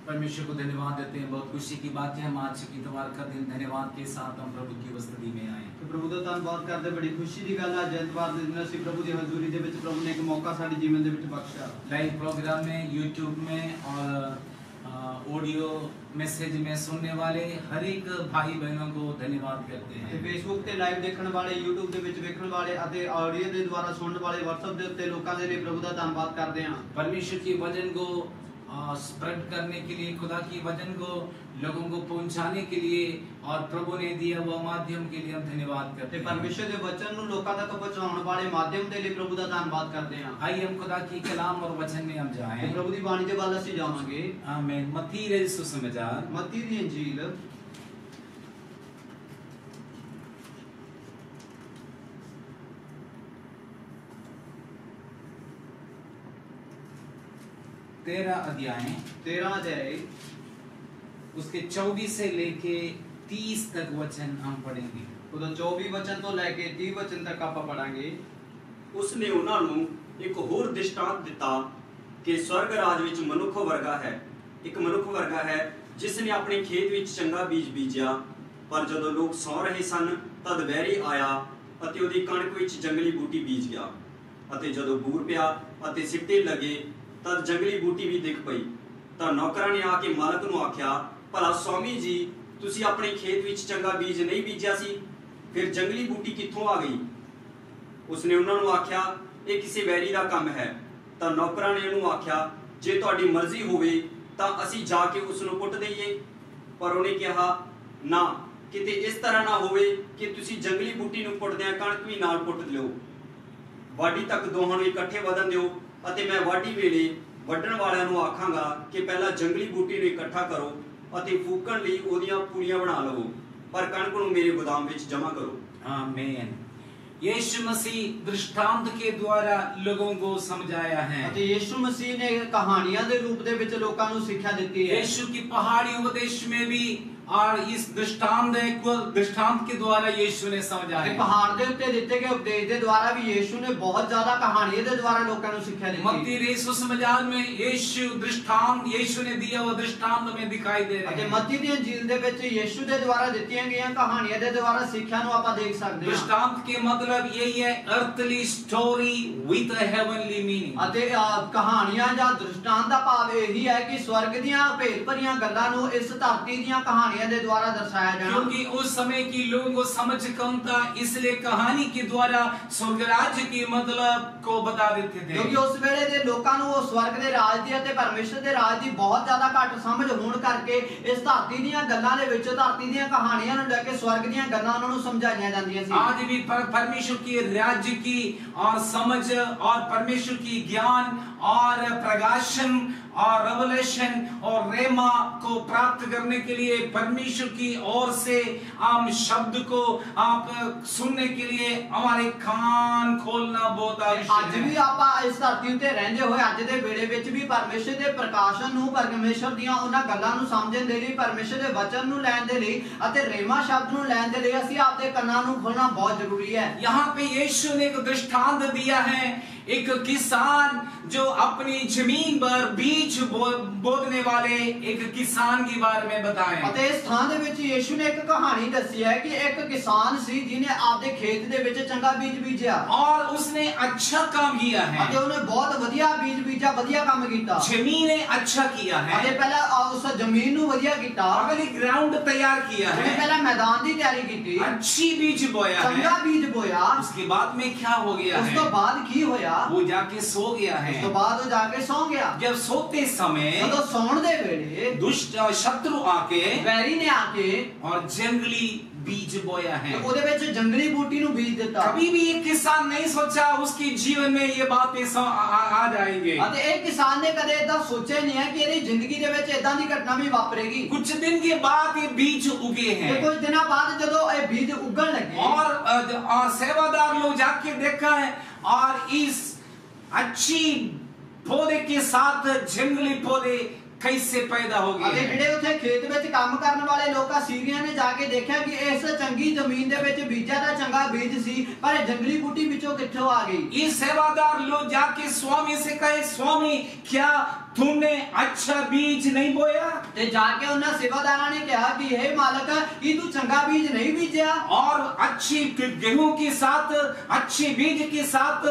परमेश्वर को धन्यवाद देते हैं। बहुत खुशी की बात है हम आज की इतवार का दिन धन्यवाद के साथ हम प्रभु की उपस्थिति में आए। तो प्रभु ਦਾ ਧੰਨਵਾਦ ਕਰਦੇ ਬੜੀ ਖੁਸ਼ੀ ਦੀ ਗੱਲ ਹੈ ਅੱਜ ਐਤਵਾਰ ਦੇ ਦਿਨ ਅਸੀਂ ਪ੍ਰਭु ਦੀ ਹਜ਼ੂਰੀ ਦੇ ਵਿੱਚ ਪ੍ਰभु ਨੇ ਇੱਕ ਮੌਕਾ ਸਾਡੇ ਜੀਵਨ ਦੇ ਵਿੱਚ ਬਖਸ਼ਿਆ। लाइव प्रोग्राम में यूट्यूब में और ऑडियो मैसेज में सुनने वाले हर एक भाई बहनों को धन्यवाद करते हैं। ਤੇ ਫੇਸਬੁੱਕ ਤੇ ਲਾਈਵ ਦੇਖਣ ਵਾਲੇ YouTube ਦੇ ਵਿੱਚ ਵੇਖਣ ਵਾਲੇ ਅਤੇ ਆਡੀਓ ਦੇ ਦੁਆਰਾ ਸੁਣਨ ਵਾਲੇ WhatsApp ਦੇ ਉੱਤੇ ਲੋਕਾਂ ਦੇ ਲਈ ਪ੍ਰਭु ਦਾ ਧੰਨਵਾਦ ਕਰਦੇ ਹਾਂ। परमेश्वर के वचन को स्प्रेड करने के लिए, खुदा की वचन को लोगों को पहुंचाने के लिए और प्रभु ने दिया हुआ माध्यम के लिए हम धन्यवाद करते हैं। परमेश्वर के वचन ਨੂੰ ਲੋਕਾਂ ਤੱਕ ਪਹੁੰਚਾਉਣ ਵਾਲੇ ਮਾਧਿਅਮ ਦੇ ਲਈ ਪ੍ਰਭु ਦਾ ਧੰਨਵਾਦ ਕਰਦੇ ਹਾਂ। आइए हम खुदा की कलाम और वचन में हम जाएं। ਪ੍ਰਭु ਦੀ ਬਾਣੀ ਦੇ ਵੱਲ ਅਸੀਂ ਜਾਵਾਂਗੇ। आमीन। मत्ती रे सुसमाचार, ਮੱਤੀ ਦੀ ਇੰਜੀਲ तेरह अध्याय 13 अध्याय उसके 24 से लेके 30 तक वचन हम पढ़ेंगे। ਉਹਦਾ 24 वचन ਤੋਂ ਲੈ ਕੇ 30 वचन तक ਆਪਾਂ ਪੜਾਂਗੇ। ਉਸਨੇ ਉਹਨਾਂ ਨੂੰ ਇੱਕ ਹੋਰ ਦ੍ਰਿਸ਼ਟਾਂਤ ਦਿੱਤਾ ਕਿ ਸਵਰਗ ਰਾਜ ਵਿੱਚ ਮਨੁੱਖ ਵਰਗਾ ਹੈ। ਇੱਕ ਮਨੁੱਖ ਵਰਗਾ ਹੈ ਜਿਸ ਨੇ ਆਪਣੇ ਖੇਤ ਵਿੱਚ ਚੰਗਾ ਬੀਜ ਬੀਜਿਆ, ਪਰ ਜਦੋਂ ਲੋਕ ਸੌਂ ਰਹੇ ਸਨ ਤਦ ਵੈਰੀ ਆਇਆ ਅਤੇ ਉਹਦੀ ਕਣਕ ਵਿੱਚ ਜੰਗਲੀ ਬੂਟੀ ਬੀਜ ਗਿਆ। ਅਤੇ ਜਦੋਂ ਬੂਰ ਪਿਆ ਅਤੇ ਸਿੱਟੇ ਲੱਗੇ ਤਦ ਜੰਗਲੀ ਬੂਟੀ ਵੀ ਦਿਖ ਪਈ। ਤਾਂ ਨੌਕਰਾਂ ਨੇ ਆ ਕੇ ਮਾਲਕ ਨੂੰ ਆਖਿਆ, ਭਲਾ ਸਵਾਮੀ ਜੀ, ਤੁਸੀਂ ਆਪਣੇ ਖੇਤ ਵਿੱਚ ਚੰਗਾ ਬੀਜ ਨਹੀਂ ਬੀਜਿਆ ਸੀ, ਫਿਰ ਜੰਗਲੀ ਬੂਟੀ ਕਿੱਥੋਂ ਆ ਗਈ? ਉਸਨੇ ਉਹਨਾਂ ਨੂੰ ਆਖਿਆ, ਇਹ ਕਿਸੇ ਵੈਰੀ ਦਾ ਕੰਮ ਹੈ। ਤਾਂ ਨੌਕਰਾਂ ਨੇ ਉਹਨੂੰ ਆਖਿਆ, ਜੇ ਤੁਹਾਡੀ ਮਰਜ਼ੀ ਹੋਵੇ ਤਾਂ ਅਸੀਂ ਜਾ ਕੇ ਉਸ ਨੂੰ ਪੁੱਟ ਦਈਏ। ਪਰ ਉਹਨੇ ਕਿਹਾ, ਨਾ, ਕਿਤੇ ਇਸ ਤਰ੍ਹਾਂ ਨਾ ਹੋਵੇ ਕਿ ਤੁਸੀਂ ਜੰਗਲੀ ਬੂਟੀ ਨੂੰ ਪੁੱਟਦਿਆਂ ਕਣਕ ਵੀ ਨਾਲ ਪੁੱਟ ਲਿਓ। ਵਾਢੀ ਤੱਕ ਦੋਹਾਂ ਨੂੰ ਇਕੱਠੇ ਵਧਣ ਦਿਓ ਅਤੇ ਮੈਂ ਵਾਢੀ ਵੇਲੇ ਵੱਢਣ ਵਾਲਿਆਂ ਨੂੰ ਆਖਾਂਗਾ ਕਿ ਪਹਿਲਾਂ ਜੰਗਲੀ ਬੂਟੀ ਨੂੰ ਇਕੱਠਾ ਕਰੋ ਅਤੇ ਫੂਕਣ ਲਈ ਉਹਦੀਆਂ ਪੂੜੀਆਂ ਬਣਾ ਲਵੋ, ਪਰ ਕਣਕ ਨੂੰ ਮੇਰੇ ਗੋਦਾਮ ਵਿੱਚ ਜਮ੍ਹਾਂ ਕਰੋ। आमीन। यीशु मसीह दृष्टांत के द्वारा लोगों को समझाया है। ਅਤੇ ਯीशु मसीह ने ਕਹਾਣੀਆਂ ਦੇ ਰੂਪ ਦੇ ਵਿੱਚ ਲੋਕਾਂ ਨੂੰ ਸਿੱਖਿਆ ਦਿੱਤੀ ਹੈ। यीशु की पहाड़ी उपदेश में भी और इस दृष्टांत के द्वारा यीशु ने समझाया। पहाड़ ਦੇ ਉੱਤੇ ਦਿੱਤੇ ਗਏ ਉਪਦੇਸ਼ ਦੇ ਦੁਆਰਾ ਵੀ ਯीशु ने बहुत ज्यादा कहानियों ਦੇ ਦੁਆਰਾ ਲੋਕਾਂ ਨੂੰ ਸਿੱਖਿਆ ਦਿੱਤੀ। मत्ती रे सुसमाचार में यीशु दृष्टांत, यीशु ने दिया हुआ दृष्टांत में दिखाई दे रहा है। मत्ती ਦੀ ਇੰਜੀਲ ਦੇ ਵਿੱਚ ਯीशु ਦੇ ਦੁਆਰਾ ਦਿੱਤੀਆਂ ਗਈਆਂ ਕਹਾਣੀਆਂ ਦੇ ਦੁਆਰਾ ਸਿੱਖਿਆ ਨੂੰ ਆਪਾਂ ਦੇਖ ਸਕਦੇ ਹਾਂ। दृष्टांत के मतलब यही है, earthly story with a heavenly meaning। ਅਤੇ ਕਹਾਣੀਆਂ ਜਾਂ ਦ੍ਰਿਸ਼ਟਾਂਤ ਦਾ ਭਾਵ ਇਹੀ ਹੈ ਕਿ ਸਵਰਗ ਦੀਆਂ ਭੇਦ ਭਰੀਆਂ ਗੱਲਾਂ ਨੂੰ ਇਸ ਧਰਤੀ ਦੀਆਂ ਕਹਾਣੀਆਂ ਦੇ द्वारा दर्शाया जाना। क्योंकि उस समय की लोगों को समझ कम था, इसलिए कहानी के द्वारा स्वर्ग राज्य के मतलब को बता देते थे। क्योंकि उस वेले दे लोकां ਨੂੰ ਉਹ स्वर्ग ਦੇ ਰਾਜ ਦੀ ਅਤੇ ਪਰਮੇਸ਼ਰ ਦੇ ਰਾਜ ਦੀ ਬਹੁਤ ਜ਼ਿਆਦਾ ਘੱਟ ਸਮਝ ਹੋਣ ਕਰਕੇ ਇਸ ਧਰਤੀ ਦੀਆਂ ਗੱਲਾਂ ਦੇ ਵਿੱਚ, ਧਰਤੀ ਦੀਆਂ ਕਹਾਣੀਆਂ ਨੂੰ ਲੈ ਕੇ स्वर्ग ਦੀਆਂ ਗੱਲਾਂ ਉਹਨਾਂ ਨੂੰ ਸਮਝਾਈਆਂ ਜਾਂਦੀਆਂ ਸੀ। आज भी परमेश्वर के राज्य की और समझ और परमेश्वर की ज्ञान और प्रकाशन और रेवलेशन और रेमा को प्राप्त करने के लिए परमेश्वर की ओर से हम शब्द को आप सुनने के लिए हमारे कान खोलना बहुत आवश्यक है। ਅੱਜ ਵੀ ਆਪਾਂ ਇਸ ਧਰਤੀ ਉੱਤੇ ਰਹਿੰਦੇ ਹੋਏ ਅੱਜ ਦੇ ਵੇਲੇ ਵਿੱਚ ਵੀ ਪਰਮੇਸ਼ਰ ਦੇ ਪ੍ਰਕਾਸ਼ਨ ਨੂੰ, ਪਰਮੇਸ਼ਰ ਦੀਆਂ ਉਹਨਾਂ ਗੱਲਾਂ ਨੂੰ ਸਮਝਣ ਦੇ ਲਈ, ਪਰਮੇਸ਼ਰ ਦੇ ਵਚਨ ਨੂੰ ਲੈਣ ਦੇ ਲਈ ਅਤੇ ਰੇਮਾ ਸ਼ਬਦ ਨੂੰ ਲੈਣ ਦੇ ਲਈ ਅਸੀਂ ਆਪਦੇ ਕੰਨਾਂ ਨੂੰ ਖੋਲਣਾ बहुत जरूरी है। यहाँ पे यीशु ने एक दृष्टांत दिया है, एक किसान जो अपनी जमीन पर बीज बोने वाले एक किसान के बारे में बताया। ਅਤੇ ਇਸ ਥਾਂ ਦੇ ਵਿੱਚ ਯीशु ਨੇ ਇੱਕ ਕਹਾਣੀ ਦੱਸੀ ਹੈ ਕਿ ਇੱਕ ਕਿਸਾਨ ਸੀ ਜਿਹਨੇ ਆਪਦੇ ਖੇਤ ਦੇ ਵਿੱਚ ਚੰਗਾ ਬੀਜ ਬੀਜਿਆ और उसने अच्छा काम किया है। ਅਤੇ ਉਹਨੇ ਬਹੁਤ ਵਧੀਆ ਬੀਜ ਬੀਜਿਆ, ਵਧੀਆ ਕੰਮ ਕੀਤਾ। जमीन ने अच्छा किया है, ਅਤੇ ਪਹਿਲਾਂ ਉਸ ਜ਼ਮੀਨ ਨੂੰ ਵਧੀਆ ਕੀਤਾ, अगली ग्राउंड तैयार किया है, ਉਹਨੇ ਪਹਿਲਾਂ ਮੈਦਾਨ ਦੀ ਤਿਆਰੀ ਕੀਤੀ, अच्छी बीज बोया है। ਚੰਗਾ ਬੀਜ ਬੋਇਆ। उसके बाद में क्या हो गया ਉਸ है? ਤੋਂ ਬਾਅਦ ਕੀ ਹੋਇਆ? वो जाके सो गया है। ਉਸ ਤੋਂ ਬਾਅਦ ਉਹ ਜਾ ਕੇ ਸੌਂ ਗਿਆ। जब सोते समय ਜਦੋਂ ਸੌਣ ਦੇ ਵੇਲੇ दुष्ट शत्रु आके ਵੈਰੀ ਨੇ ਆ ਕੇ और जंगली बीज बोया है। ਉਹਦੇ ਵਿੱਚ ਜੰਗਲੀ ਬੂਟੀ ਨੂੰ ਬੀਜ ਦਿੱਤਾ। कभी भी एक किसान नहीं सोचा उसके जीवन में ये बातें आ जाएंगे। ਅਤੇ ਇਹ ਕਿਸਾਨ ਨੇ ਕਦੇ ਇਦਾਂ ਸੋਚਿਆ ਨਹੀਂ ਹੈ ਕਿ ਇਹਦੀ ਜ਼ਿੰਦਗੀ ਦੇ ਵਿੱਚ ਇਦਾਂ ਦੀ ਘਟਨਾ ਵੀ ਵਾਪਰੇਗੀ। कुछ दिन के बाद ये बीज उगे हैं ਤੇ ਕੁਝ ਦਿਨਾਂ ਬਾਅਦ ਜਦੋਂ ਇਹ ਬੀਜ ਉੱਗਣ ਲੱਗੇ और सेवादार लोग जाके देखा है और इस अच्छी पौधे के साथ जंगली पौधे कैसे पैदा हो गए। ਅਤੇ ਜਿਹੜੇ ਉੱਥੇ ਖੇਤ ਵਿੱਚ ਕੰਮ ਕਰਨ ਵਾਲੇ ਲੋਕਾਂ ਸੀਰੀਆਂ ਨੇ ਜਾ ਕੇ ਦੇਖਿਆ ਕਿ ਇਸ ਚੰਗੀ ਜ਼ਮੀਨ ਦੇ ਵਿੱਚ ਬੀਜਿਆ ਤਾਂ ਚੰਗਾ ਬੀਜ ਸੀ, ਪਰ ਇਹ ਜੰਗਲੀ ਬੂਟੀ ਵਿੱਚੋਂ ਕਿੱਥੋਂ ਆ ਗਈ। ये सेवादार लोग जाके स्वामी से कहे, स्वामी क्या तुमने अच्छा बीज नहीं बोया ਤੇ ਜਾ ਕੇ ਉਹਨਾਂ ਸੇਵਾਦਾਰਾਂ ਨੇ ਕਿਹਾ ਕਿ हे ਮਾਲਕ ਕੀ ਤੂੰ ਚੰਗਾ ਬੀਜ ਨਹੀਂ ਬੀਜਿਆ और अच्छी गेहूं के साथ अच्छे बीज के साथ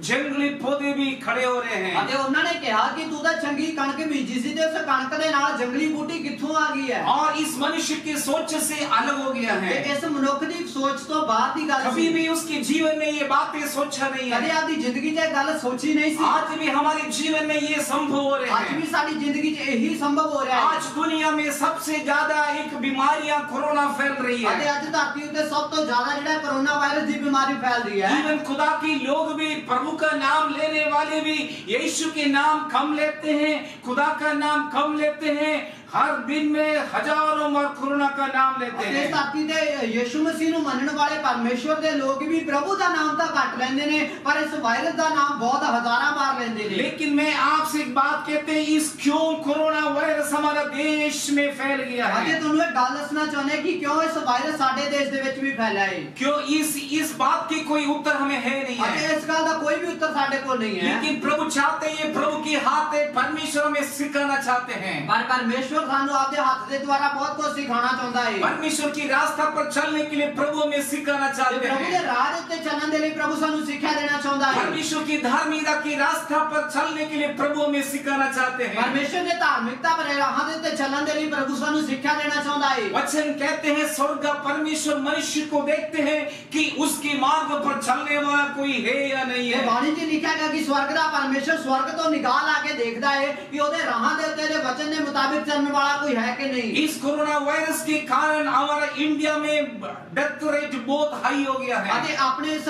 जंगली पौधे भी खड़े हो रहे हैं। ਅਤੇ ਉਹਨਾਂ ਨੇ ਕਿਹਾ ਕਿ ਤੂੰ ਤਾਂ ਚੰਗੀ ਕਣਕ ਬੀਜੀ ਸੀ ਤੇ ਉਸ ਕਣਕ ਦੇ ਨਾਲ ਜੰਗਲੀ ਬੂਟੀ ਕਿੱਥੋਂ ਆ ਗਈ ਹੈ और इस मनुष्य की सोच से अलग हो गया ਤੇ है। ਇਸ ਮਨੁੱਖ ਦੀ ਸੋਚ ਤੋਂ ਬਾਹਰ ਦੀ ਗੱਲ कभी ਸੀ भी उसके जीवन में ये बातें सोचा नहीं ਕਦੇ है। ਆਪਦੀ ਜ਼ਿੰਦਗੀ 'ਚ ਇਹ ਗੱਲ ਸੋਚੀ ਨਹੀਂ ਸੀ आज भी हमारे जीवन में ये संभव हो रहे ਅੱਜ ਵੀ हैं। ਸਾਡੀ ਜ਼ਿੰਦਗੀ 'ਚ ਇਹੀ ਸੰਭਵ ਹੋ ਰਿਹਾ ਹੈ आज दुनिया में सबसे ज्यादा एक बीमारियां कोरोना फैल रही ਅਤੇ है। ਅੱਜ ਧਰਤੀ ਉੱਤੇ ਸਭ ਤੋਂ ਜ਼ਿਆਦਾ ਜਿਹੜਾ ਕੋਰੋਨਾ ਵਾਇਰਸ ਦੀ ਬਿਮਾਰੀ ਫੈਲ ਰਹੀ ਹੈ जीवन खुदा की लोग भी प्रभु का नाम लेने वाले भी यीशु के नाम कम लेते हैं, खुदा का नाम कम लेते हैं। हर दिन में हजारों मर कोरोना का नाम लेते ਅਤੇ ਇਸ हैं। ਧਰਤੀ ਤੇ ਯਿਸੂ ਮਸੀਹ ਨੂੰ ਮੰਨਣ ਵਾਲੇ ਪਰਮੇਸ਼ਵਰ ਦੇ ਲੋਕ ਵੀ ਪ੍ਰਭੂ ਦਾ ਨਾਮ ਤਾਂ ਘੱਟ ਲੈਂਦੇ ਨੇ ਪਰ ਇਸ ਵਾਇਰਸ ਦਾ ਨਾਮ ਬਹੁਤ ਹਜ਼ਾਰਾਂ ਮਾਰ ਲੈਂਦੇ ਨੇ लेकिन मैं आपसे एक बात कहते हैं, इस क्यों कोरोना वायरस हमारा देश में फैल गया ਅਤੇ है? ਤੁਹਾਨੂੰ ਇਹ ਗੱਲ ਦੱਸਣਾ ਚਾਹੁੰਦੇ ਕਿ ਕਿਉਂ ਇਸ ਵਾਇਰਸ ਸਾਡੇ ਦੇਸ਼ ਦੇ ਵਿੱਚ ਵੀ ਫੈਲਿਆ ਹੈ क्यों इस बात की कोई उत्तर हमें है नहीं ਅਤੇ है। ਇਸ ਗੱਲ ਦਾ ਕੋਈ ਵੀ ਉੱਤਰ ਸਾਡੇ ਕੋਲ ਨਹੀਂ ਹੈ लेकिन प्रभु चाहते हैं, प्रभु की हाथ है, परमेश्वर हमें सिखाना चाहते हैं। ਪਰ ਪਰਮੇਸ਼ਵਰ ਸਾਨੂੰ ਆਪਦੇ ਹੱਥ ਦੇ ਦੁਆਰਾ ਬਹੁਤ ਕੁਝ ਸਿਖਾਉਣਾ ਚਾਹੁੰਦਾ ਹੈ परमेश्वर की रास्ता पर चलने के लिए प्रभु हमें सिखाना ਤੇ चाहते ਪ੍ਰਭੂ ਦੇ हैं। ਰਾਹ ਦੇ ਉੱਤੇ ਚੱਲਣ ਦੇ ਲਈ ਪ੍ਰਭੂ ਸਾਨੂੰ ਸਿੱਖਿਆ ਦੇਣਾ ਚਾਹੁੰਦਾ ਹੈ परमेश्वर की धार्मिकता की रास्ता पर चलने के लिए प्रभु हमें सिखाना चाहते हैं। ਪਰਮੇਸ਼ਵਰ ਦੇ ਧਾਰਮਿਕਤਾ ਭਰੇ ਰਾਹਾਂ ਦੇ ਉੱਤੇ ਚੱਲਣ ਦੇ ਲਈ ਪ੍ਰਭੂ ਸਾਨੂੰ ਸਿੱਖਿਆ ਦੇਣਾ ਚਾਹੁੰਦਾ ਹੈ वचन कहते हैं, स्वर्ग का परमेश्वर मनुष्य को देखते हैं कि उसके मार्ग पर चलने वाला कोई है या नहीं ਇਹ है। ਬਾਣੀ 'ਚ ਲਿਖਿਆ ਗਿਆ ਕਿ ਸਵਰਗ ਦਾ ਪਰਮੇਸ਼ਵਰ ਸਵਰਗ ਤੋਂ ਨਿਗਾਹ ਲਾ ਕੇ ਦੇਖਦਾ ਹੈ ਕਿ ਉਹਦੇ ਰਾਹਾਂ ਦੇ ਉੱਤੇ ਦੇ ਵਚਨ ਦੇ ਮੁਤਾਬਿਕ ਚੱਲਣ ਵਾਲਾ ਕੋਈ ਹੈ ਕਿ ਨਹੀਂ इस कोरोना वायरस के कारण हमारा इंडिया में डेथ रेट बहुत हाई हो गया है। ਅਤੇ ਆਪਣੇ ਇਸ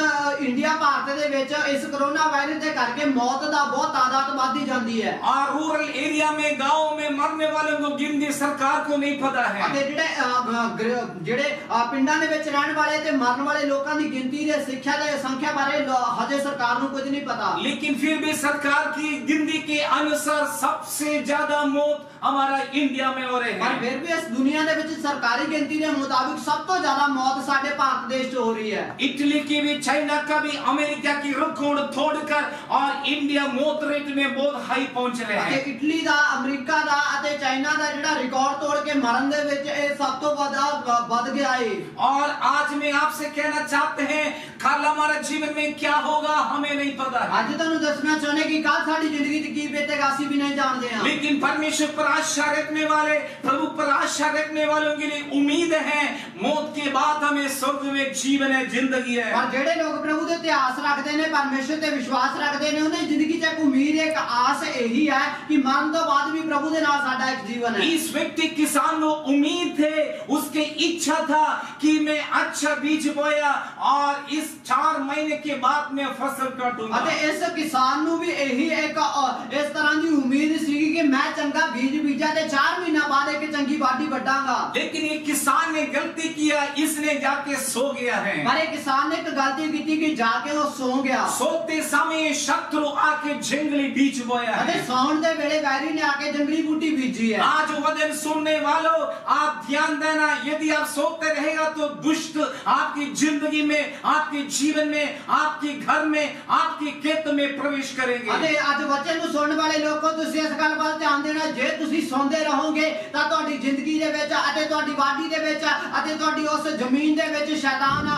ਇੰਡੀਆ ਭਾਰਤ ਦੇ ਵਿੱਚ ਇਸ ਕਰੋਨਾ ਵਾਇਰਸ ਦੇ ਕਰਕੇ ਮੌਤ ਦਾ ਬਹੁਤ ਤਾਦਾਦ ਵਧਦੀ ਜਾਂਦੀ ਹੈ और रूरल एरिया में गांव में मरने वालों को गिनती सरकार को नहीं पता है। ਅਤੇ ਜਿਹੜੇ ਪਿੰਡਾਂ ਦੇ ਵਿੱਚ ਰਹਿਣ ਵਾਲੇ ਤੇ ਮਰਨ ਵਾਲੇ ਲੋਕਾਂ ਦੀ ਗਿਣਤੀ ਦੇ ਸਿੱਖਿਆ ਦੇ ਸੰਖਿਆ ਬਾਰੇ ਹਜੇ ਸਰਕਾਰ ਨੂੰ ਕੁਝ ਨਹੀਂ ਪਤਾ लेकिन फिर भी सरकार की गिनती के अनुसार सबसे ज्यादा मौत हमारा इंडिया में हो रहे ਪਰ हैं। ਫਿਰ ਵੀ ਇਸ ਦੁਨੀਆ ਦੇ ਵਿੱਚ ਸਰਕਾਰੀ ਗਿਣਤੀ ਦੇ ਮੁਤਾਬਿਕ ਸਭ ਤੋਂ ਜ਼ਿਆਦਾ ਮੌਤ ਸਾਡੇ ਭਾਰਤ ਦੇਸ਼ 'ਚ ਹੋ ਰਹੀ ਹੈ इटली की भी, चाइना का भी, अमेरिका की रिकॉर्ड तोड़कर और इंडिया मौत रेट में बहुत हाई पहुंच रहे ਅਤੇ हैं। ਇਟਲੀ ਦਾ ਅਮਰੀਕਾ ਦਾ ਅਤੇ ਚਾਈਨਾ ਦਾ ਜਿਹੜਾ ਰਿਕਾਰਡ ਤੋੜ ਕੇ ਮਰਨ ਦੇ ਵਿੱਚ ਇਹ ਸਭ ਤੋਂ ਵੱਧ ਗਿਆ ਹੈ और आज मैं आपसे कहना चाहते हैं, कल हमारा जीवन में क्या होगा हमें नहीं पता है। ਅੱਜ ਤੁਹਾਨੂੰ ਦੱਸਣਾ ਚਾਹੁੰਦੇ ਕਿ ਕੱਲ ਸਾਡੀ ਜ਼ਿੰਦਗੀ 'ਚ ਕੀ ਬੀਤੇਗਾ ਅਸੀਂ ਵੀ नहीं जानते हैं लेकिन परमेश्वर पर आशा रखने वाले, प्रभु पर आशा रखने वालों के लिए उम्मीद है, मौत के बाद हमें स्वर्ग में जीवन है, जिंदगी है। ਪਰ ਜਿਹੜੇ ਲੋਕ ਪ੍ਰਭੂ ਦੇ ਇਤਿਹਾਸ ਰੱਖਦੇ ਨੇ ਪਰਮੇਸ਼ਰ ਤੇ ਵਿਸ਼ਵਾਸ ਰੱਖਦੇ ਨੇ ਉਹਨਾਂ ਦੀ ਜ਼ਿੰਦਗੀ 'ਚ ਇੱਕ ਉਮੀਦ ਇੱਕ ਆਸ ਇਹੀ ਹੈ ਕਿ ਮਰਨ ਤੋਂ ਬਾਅਦ ਵੀ ਪ੍ਰਭੂ ਦੇ ਨਾਲ ਸਾਡਾ ਇੱਕ ਜੀਵਨ ਹੈ इस व्यक्ति किसान को उम्मीद थे, उसकी इच्छा था कि मैं अच्छा बीज बोया और इस 4 महीने के बाद मैं फसल काटूंगा। ਅਤੇ ਇਸ ਕਿਸਾਨ ਨੂੰ ਵੀ ਇਹੀ ਇੱਕ ਇਸ ਤਰ੍ਹਾਂ ਦੀ ਉਮੀਦ ਸੀ ਕਿ ਮੈਂ ਚੰਗਾ ਬੀਜ ਬੀਜਾ ਤੇ 4 ਮਹੀਨਾ ਬਾਅਦ ਇੱਕ ਚੰਗੀ ਵਾਢੀ ਵੱਢਾਂਗਾ लेकिन ये किसान ने गलती किया, इसने जाके सो गया है। ਪਰ ਇਹ किसान ने एक गलती की कि जाके वो सो गया सोते समय शत्रु आके जंगली बीज बोया ਅਤੇ है। ਸੌਣ ਦੇ ਵੇਲੇ ਵੈਰੀ ਨੇ ਆਕੇ ਜੰਗਲੀ ਬੂਟੀ ਬੀਜੀ ਹੈ आज वचन सुनने वालों, आप ध्यान देना, यदि आप सोते रहेगा तो दुष्ट आपकी जिंदगी में, आपके जीवन में, आपके घर में, आपके खेत में प्रवेश करेंगे। ਅਤੇ ਅੱਜ ਵਚਨ ਨੂੰ ਸੁਣਨ ਵਾਲੇ ਲੋਕੋ ਤੁਸੀਂ ਇਸ ਗੱਲ ਵੱਲ ਧਿਆਨ ਦੇਣਾ ਜੇ ਤੁਸੀਂ ਸੌਂਦੇ ਰਹੋਗੇ ਤਾਂ ਤੁਹਾਡੀ ਜ਼ਿੰਦਗੀ ਦੇ ਵਿੱਚ ਅਤੇ ਤੁਹਾਡੀ ਵਾਢੀ ਦੇ ਵਿੱਚ ਅਤੇ ਤੁਹਾਡੀ ਉਸ ਜ਼ਮੀਨ ਦੇ ਵਿੱਚ ਸ਼ੈਤਾਨ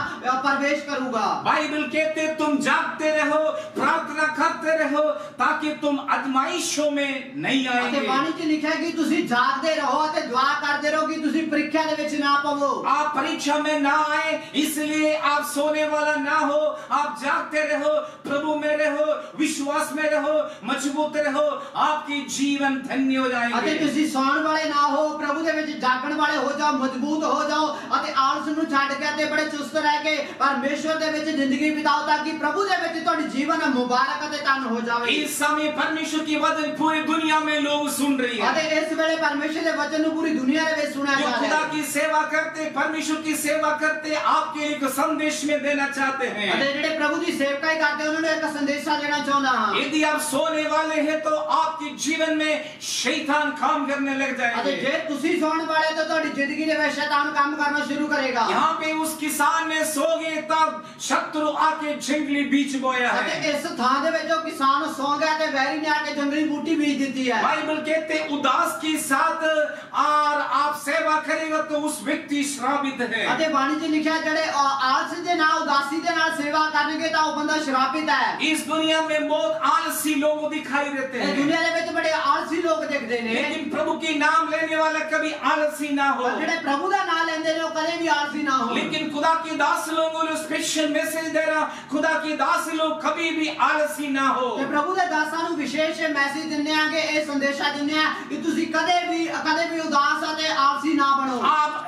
प्रवेश करूंगा बाइबल कहते तुम जागते रहो, प्रार्थना करते रहो ताकि तुम आजमाइशों में नहीं ਅਤੇ आएंगे। ਬਾਣੀ 'ਚ ਲਿਖਿਆ ਹੈ ਕਿ ਤੁਸੀਂ ਜਾਗਦੇ ਰਹੋ ਅਤੇ ਦੁਆ ਕਰਦੇ ਰਹੋ ਕਿ ਤੁਸੀਂ ਪ੍ਰੀਖਿਆ ਦੇ ਵਿੱਚ ਨਾ ਪਵੋ आप परीक्षा में ना आए, इसलिए आप सोने वाला ना हो, आप जागते रहो, प्रभु में रहो, विश्वास में रहो, मजबूत रहो, आपकी जीवन धन्य हो ਅਤੇ जाएंगे। ਤੁਸੀਂ ਸੌਣ ਵਾਲੇ ਨਾ ਹੋ ਪ੍ਰਭੂ ਦੇ ਵਿੱਚ ਜਾਗਣ ਵਾਲੇ ਹੋ ਜਾਓ ਮਜ਼ਬੂਤ ਹੋ ਜਾਓ ਅਤੇ ਆਲਸ ਨੂੰ ਛੱਡ ਕੇ ਤੇ ਬੜੇ ਚੁਸਤ ਰਹਿ ਕੇ ਪਰਮੇਸ਼ਵਰ ਦੇ ਵਿੱਚ ਜ਼ਿੰਦਗੀ ਬਿਤਾਓ ਤਾਂ ਕਿ ਪ੍ਰਭੂ ਦੇ ਵਿੱਚ ਤੁਹਾਡੀ ਜੀਵਨ ਮੁਬਾਰਕ ਅਤੇ ਧਨ ਹੋ ਜਾਵੇ इस समय परमेश्वर की वचन पूरी दुनिया में लोग सुन रही है। ਅਤੇ ਇਸ ਵੇਲੇ ਪਰਮੇਸ਼ਰ ਦੇ ਵਚਨ ਨੂੰ ਪੂਰੀ ਦੁਨੀਆ ਦੇ ਵਿੱਚ ਸੁਣਿਆ जो ਜਾ खुदा ਰਿਹਾ ਹੈ की सेवा करते, परमेश्वर की सेवा करते, आपके लिए एक संदेश में देना चाहते हैं। ਅਤੇ ਜਿਹੜੇ ਪ੍ਰਭੂ ਦੀ ਸੇਵਕਾਈ ਕਰਦੇ ਉਹਨਾਂ ਨੂੰ ਇੱਕ ਸੰਦੇਸ਼ਾ ਦੇਣਾ ਚਾਹੁੰਦਾ ਹਾਂ यदि आप सोने वाले हैं तो आपके जीवन में शैतान काम करने लग ਅਤੇ जाएंगे। ਜੇ ਤੁਸੀਂ ਤੁਸੀਂ ਸੌਣ ਵਾਲੇ ਤਾਂ ਤੁਹਾਡੀ ਜ਼ਿੰਦਗੀ ਦੇ ਵਿੱਚ ਸ਼ੈਤਾਨ ਕੰਮ ਕਰਨਾ शुरू करेगा। यहाँ पे उस किसान ने सो गए तब शत्रु आके जंगली बीज बोया है। ਅਤੇ ਇਸ ਥਾਂ ਦੇ ਵਿੱਚ ਉਹ ਕਿਸਾਨ ਸੌ ਗਿਆ ਤੇ ਵੈਰੀ ਨੇ ਆ ਕੇ ਜੰਗਲੀ ਬੂਟੀ ਬੀਜ ਦਿੱਤੀ ਹੈ। बाइबल कहते उदास के साथ और आप सेवा करेगा तो उस व्यक्ति श्रापित है। ਅਤੇ ਬਾਣੀ 'ਚ ਲਿਖਿਆ ਜਿਹੜੇ ਆਲਸ ਦੇ ਨਾਲ ਉਦਾਸੀ ਦੇ ਨਾਲ ਸੇਵਾ ਕਰਨਗੇ ਤਾਂ ਉਹ ਬੰਦਾ ਸ਼ਰਾਪਿਤ ਹੈ। इस दुनिया में बहुत आलसी लोग दिखाई देते ਇਹ हैं, ਦੁਨੀਆ ਦੇ ਵਿੱਚ ਬੜੇ ਆਲਸੀ ਲੋਕ ਦਿਖਦੇ ਨੇ। लेकिन प्रभु के नाम लेने वाला कभी आलसी ना हो। ਪਰ ਜਿਹੜੇ ਪ੍ਰਭੂ ਦਾ ਨਾਮ ਲੈਂਦੇ ਨੇ ਉਹ ਕਦੇ ਵੀ ਆਲਸੀ ਨਾ ਹੋਣ। लेकिन खुदा के दास लोगों को स्पेशल मैसेज दे रहा, खुदा के दास लोग कभी भी आलसी ना हो। ਤੇ ਪ੍ਰਭੂ ਦੇ ਦਾਸਾਂ ਨੂੰ ਵਿਸ਼ੇਸ਼ ਮੈਸੇਜ ਦਿੰਦੇ ਆਂਗੇ, ਇਹ ਸੰਦੇਸ਼ਾ ਦਿੰਦੇ ਆ ਕਿ ਤੁਸੀਂ ਕਦੇ ਵੀ ਉਦਾਸ ਅਤੇ ਆਲਸੀ ਨਾ ਬਣੋ।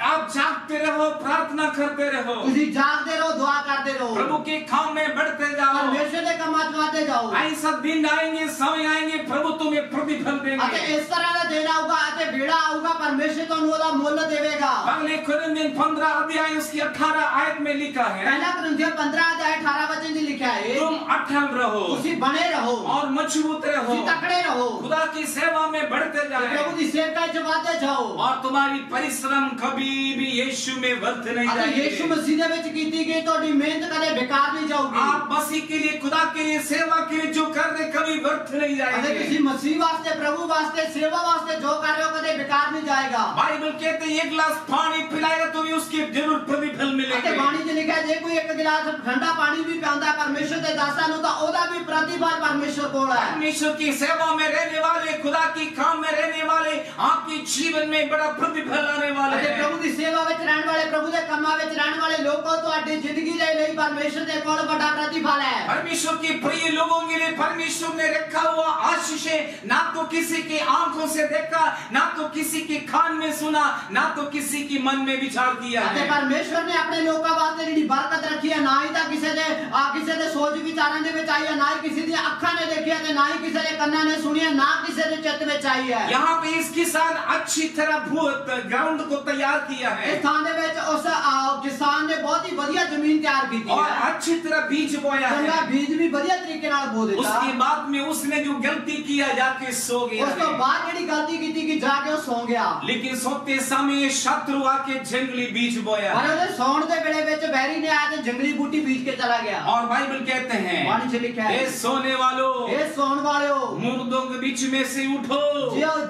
आप जागते रहो, प्रार्थना करते रहो, ਤੁਸੀਂ ਜਾਗਦੇ ਰਹੋ, ਦੁਆ ਕਰਦੇ ਰਹੋ, प्रभु के काम में बढ़ते जाओ। ਪਰਮੇਸ਼ਰ ਦੇ ਕੰਮਾਂ 'ਚ ਵਧਦੇ ਜਾਓ। ऐसा दिन आएंगे, समय आएंगे, प्रभु तुम्हें प्रतिफल ਅਤੇ देंगे। ਇਸ ਤਰ੍ਹਾਂ ਦਾ ਦਿਨ ਆਊਗਾ ਅਤੇ ਵੇੜਾ ਆਊਗਾ, परमेश्वर ਤੁਹਾਨੂੰ ਉਹਦਾ ਮੁੱਲ ਦੇਵੇਗਾ। पहले कुरिन्थियन 15 अध्याय उसकी 18 आयत में लिखा है, ਪਹਿਲਾ ਕੁਰਿन्थियन 15 ਅਧਿਆय 18 ਵਚਨ 'ਚ ਲਿਖਿਆ ਹੈ, तुम अटल रहो ਤੁਸੀਂ ਬਣੇ ਰਹੋ और मजबूत रहो, ਤੁਸੀਂ ਤਕੜੇ ਰਹੋ, खुदा की सेवा में बढ़ते ਪ੍ਰਭੂ जाए ਦੀ ਸੇਵਾ 'ਚ ਵਧਦੇ ਜਾਓ। और तुम्हारी परिश्रम कभी भी यीशु में व्यर्थ नहीं ਅਤੇ ਯीशु जाएगी। ਮਸੀਹ ਦੇ ਵਿੱਚ ਕੀਤੀ ਗਈ ਤੁਹਾਡੀ ਮਿਹਨਤ ਕਦੇ ਬੇਕਾਰ ਨਹੀਂ ਜਾਊਗੀ। आप मसीह के लिए, खुदा के लिए, सेवा के लिए जो कर रहे कभी व्यर्थ नहीं ਅਤੇ जाएंगे। ਤੁਸੀਂ ਮਸੀਹ ਵਾਸਤੇ, ਪ੍ਰਭੂ ਵਾਸਤੇ, ਸੇਵਾ ਵਾਸਤੇ ਜੋ ਕਰ ਰਹੇ ਹੋ ਕਦੇ ਬੇਕਾਰ ਨਹੀਂ ਜਾਏਗਾ। बाइबल कहते हैं एक गिलास पानी पिलाएगा तो भी उसके जरूर प्रतिफल ਅਤੇ मिलेंगे। ਬਾਣੀ 'ਚ ਲਿਖਿਆ ਜੇ ਕੋਈ ਇੱਕ ਗਿਲਾਸ ਠੰਡਾ ਪਾਣੀ ਵੀ ਪਿਆਉਂਦਾ ਪਰਮੇਸ਼ਰ ਦੇ ਦਾਸਾਂ ਨੂੰ ਤਾਂ ਉਹਦਾ ਵੀ ਪ੍ਰਤੀਫਲ ਪਰਮੇਸ਼ਰ ਕੋਲ ਹੈ। परमेश्वर की सेवा में रहने वाले, खुदा की काम में रहने वाले, आपके जीवन में बड़ा प्रतिफल आने वाले ਅਤੇ हैं। ਪ੍ਰਭੂ ਦੀ ਸੇਵਾ ਵਿੱਚ ਰਹਿਣ ਵਾਲੇ, ਪ੍ਰਭੂ ਦੇ ਕੰਮਾਂ ਵਿੱਚ ਰਹਿਣ ਵਾਲੇ ਲੋਕੋ ਤੁਹਾਡੀ ਜ਼ਿੰਦਗੀ ਦੇ ਲਈ ਪਰਮੇਸ਼ਰ ਦੇ ਕੋਲ ਵੱਡਾ ਪ੍ਰਤੀਫਲ ਹੈ। परमेश्वर के प्रिय लोगों के लिए परमेश्वर ने रखा हुआ आशीष ना तो किसी की आंखों से देखा, ना तो किसी के कान में सुना, ना तो किसी के मन में विचार किया ਅਤੇ है। ਪਰਮੇਸ਼ਰ ਨੇ ਆਪਣੇ ਲੋਕਾਂ ਵਾਸਤੇ ਜਿਹੜੀ ਬਰਕਤ ਰੱਖੀ ਹੈ, ਨਾ ਹੀ ਤਾਂ ਕਿਸੇ ਦੇ ਸੋਚ ਵਿਚਾਰਾਂ ਦੇ ਵਿੱਚ ਆਈ ਹੈ, ਨਾ ਹੀ ਕਿਸੇ ਦੀਆਂ ਅੱਖਾਂ ਨੇ ਦੇਖੀ ਹੈ, ਤੇ ਨਾ ਹੀ ਕਿਸੇ ਦੇ ਕੰਨਾਂ ਨੇ ਸੁਣੀ ਹੈ, ਨਾ ਕਿਸੇ ਦੇ ਚਿੱਤ ਵਿੱਚ ਆਈ ਹੈ। यहाँ पे इस किसान अच्छी तरह ग्राउंड को तैयार किया है ਇਸ ਥਾਂ ਦੇ ਵਿੱਚ ਉਸ ਕਿਸਾਨ ਨੇ ਬਹੁਤ ਹੀ ਵਧੀਆ ਜ਼ਮੀਨ ਤਿਆਰ ਕੀਤੀ और ਹੈ, अच्छी तरह बीज बोया ਚੰਗਾ है। ਬੀਜ ਵੀ ਵਧੀਆ ਤਰੀਕੇ ਨਾਲ ਬੋ ਦਿੱਤਾ। उसके बाद में उसने जो गलती किया जाके सो गया ਉਸ ਤੋਂ है। ਬਾਅਦ ਜਿਹੜੀ ਗਲਤੀ ਕੀਤੀ ਕਿ ਜਾ ਕੇ ਉਹ ਸੌਂ ਗਿਆ। लेकिन सोते समय शत्रु आके जंगली बीज बोया ਪਰ ਉਹਦੇ ਸੌਣ ਦੇ ਵੇਲੇ ਵਿੱਚ ਵੈਰੀ ਨੇ ਆਇਆ ਤੇ ਜੰਗਲੀ ਬੂਟੀ ਬੀਜ ਕੇ ਚਲਾ ਗਿਆ। और बाइबल कहते हैं, ਬਾਣੀ 'ਚ ਲਿਖਿਆ ਹੈ, ए सोने वालों, ਇਹ ਸੌਣ ਵਾਲਿਓ, मुर्दों के बीच में से उठो,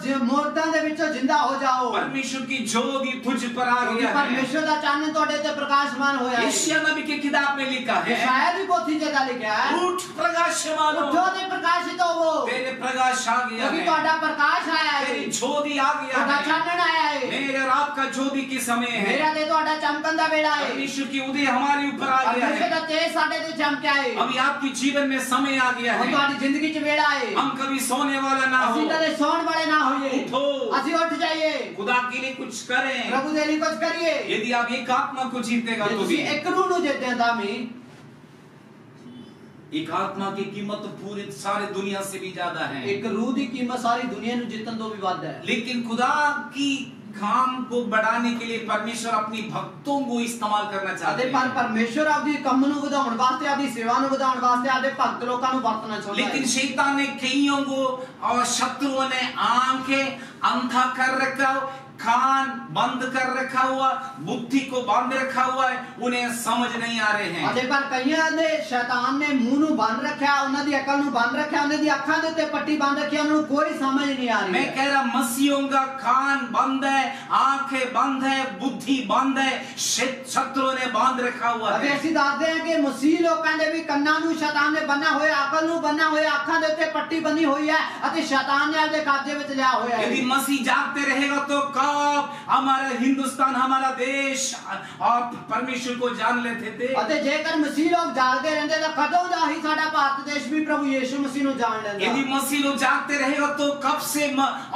ਜਿਉ ਮੁਰਦਾਂ ਦੇ ਵਿੱਚੋਂ ਜਿੰਦਾ ਹੋ ਜਾਓ, परमेश्वर की ज्योति तुझ पर आ ਕਿਉਂਕਿ गया है। ਪਰਮੇਸ਼ਰ ਦਾ ਚਾਨਣ ਤੁਹਾਡੇ ਤੇ ਪ੍ਰਕਾਸ਼ਮਾਨ ਹੋਇਆ ਹੈ। यशायाह नबी की किताब में लिखा है, ਸ਼ਾਇਦ ਵੀ ਪੋਥੀ ਜਗ੍ਹਾ ਲਿਖਿਆ ਹੈ, उठ प्रकाशमान हो, ਉੱਠੋ ਤੇ ਪ੍ਰਕਾਸ਼ਿਤ ਹੋਵੋ, तेरे प्रकाश आ गया ਕਿਉਂਕਿ है, ਤੁਹਾਡਾ ਪ੍ਰਕਾਸ਼ ਆਇਆ ਹੈ, तेरी ज्योति आ गया ਤੁਹਾਡਾ है। ਚਾਨਣ ਆਇਆ ਹੈ, मेरे और आपका ज्योति की समय है। ਮੇਰਾ ਤੇ ਤੁਹਾਡਾ ਚਮਕਣ ਦਾ ਵੇਲਾ ਹੈ। परमेश्वर की उदय हमारे ऊपर आ गया ਪਰਮੇਸ਼ਰ है। ਦਾ ਤੇਜ ਸਾਡੇ ਤੇ ਚਮਕਿਆ ਹੈ। अभी आपके जीवन में समय आ गया ਹੁਣ है। ਤੁਹਾਡੀ ਜ਼ਿੰਦਗੀ 'ਚ ਵੇਲਾ ਹੈ। हम कभी सोने वाला ना हो, ਅਸੀਂ ਕਦੇ ਸੌਣ ਵਾਲੇ ਨਾ ਹੋਈਏ, उठो, ਅਸੀਂ ਉੱਠ ਜਾਈਏ, खुदा के लिए कुछ करें। ਪ੍ਰਭੂ ਦੇ ਲਈ ਕੁਝ ਕਰੀਏ। यदि आप एक आत्मा को जीतेगा ਜੇ तो भी ਤੁਸੀਂ ਇੱਕ ਰੂਹ ਨੂੰ ਜਿੱਤਦੇ ਤਾਂ ਵੀ एक आत्मा की कीमत पूरी सारी दुनिया से भी ज्यादा है। ਇੱਕ ਰੂਹ ਦੀ ਕੀਮਤ ਸਾਰੀ ਦੁਨੀਆ ਨੂੰ ਜਿੱਤਣ ਤੋਂ ਵੀ ਵੱਧ ਹੈ। लेकिन खुदा की काम को बढ़ाने के लिए परमेश्वर अपनी भक्तों को इस्तेमाल करना चाहते ਅਤੇ ਪਰ हैं। ਪਰਮੇਸ਼ਰ ਆਪਦੀ ਕੰਮ ਨੂੰ ਵਧਾਉਣ ਵਾਸਤੇ, ਆਪਦੀ ਸੇਵਾ ਨੂੰ ਵਧਾਉਣ ਵਾਸਤੇ ਆਪਦੇ ਭਗਤ ਲੋਕਾਂ ਨੂੰ ਵਰਤਣਾ ਚਾਹੁੰਦਾ लेकिन ਹੈ। शैतान ने कईयों को और शत्रुओं ने आंखें अंधा कर रखा, कान बंद कर रखा हुआ, बुद्धि को बांध रखा हुआ है, उन्हें समझ नहीं आ रहे हैं। ਅਤੇ ਪਰ ਕਈਆਂ ਦੇ ਸ਼ੈਤਾਨ ਨੇ ਮੂੰਹ ਨੂੰ ਬੰਦ ਰੱਖਿਆ, ਉਹਨਾਂ ਦੀ ਅਕਲ ਨੂੰ ਬੰਦ ਰੱਖਿਆ, ਉਹਨਾਂ ਦੀ ਅੱਖਾਂ ਦੇ ਉੱਤੇ ਪੱਟੀ ਬੰਦ ਰੱਖੀ, ਉਹਨਾਂ ਨੂੰ ਕੋਈ ਸਮਝ ਨਹੀਂ ਆ ਰਹੀ मैं ਹੈ। कह रहा मसीहों का कान बंद है, आंखें बंद है, बुद्धि बंद है, शत्रुओं ने बांध रखा हुआ ਅਤੇ है। ਅਸੀਂ ਦੱਸਦੇ ਹਾਂ ਕਿ ਮਸੀਹ ਲੋਕਾਂ ਦੇ ਵੀ ਕੰਨਾਂ ਨੂੰ ਸ਼ੈਤਾਨ ਨੇ ਬੰਨ੍ਹਿਆ ਹੋਇਆ, ਅਕਲ ਨੂੰ ਬੰਨ੍ਹਿਆ ਹੋਇਆ, ਅੱਖਾਂ ਦੇ ਉੱਤੇ ਪੱਟੀ ਬੰਨੀ ਹੋਈ ਹੈ ਅਤੇ ਸ਼ੈਤਾਨ ਨੇ ਆਪਦੇ ਕਬਜ਼ੇ ਵਿੱਚ ਲਿਆ ਹੋਇਆ ਹੈ। यदि मसीह जागते रहेगा तो कब हमारा हिंदुस्तान, हमारा देश और परमेश्वर को जान लेते थे। ਅਤੇ ਜੇਕਰ ਮਸੀਹ ਲੋਕ ਜਾਗਦੇ ਰਹਿੰਦੇ ਤਾਂ ਕਦੋਂ ਦਾ ਹੀ ਸਾਡਾ ਭਾਰਤ ਦੇਸ਼ ਵੀ ਪ੍ਰਭੂ ਯੀਸ਼ੂ ਮਸੀਹ ਨੂੰ ਜਾਣ ਲੈਂਦਾ। यदि मसीह लोग जागते रहेगा तो कब से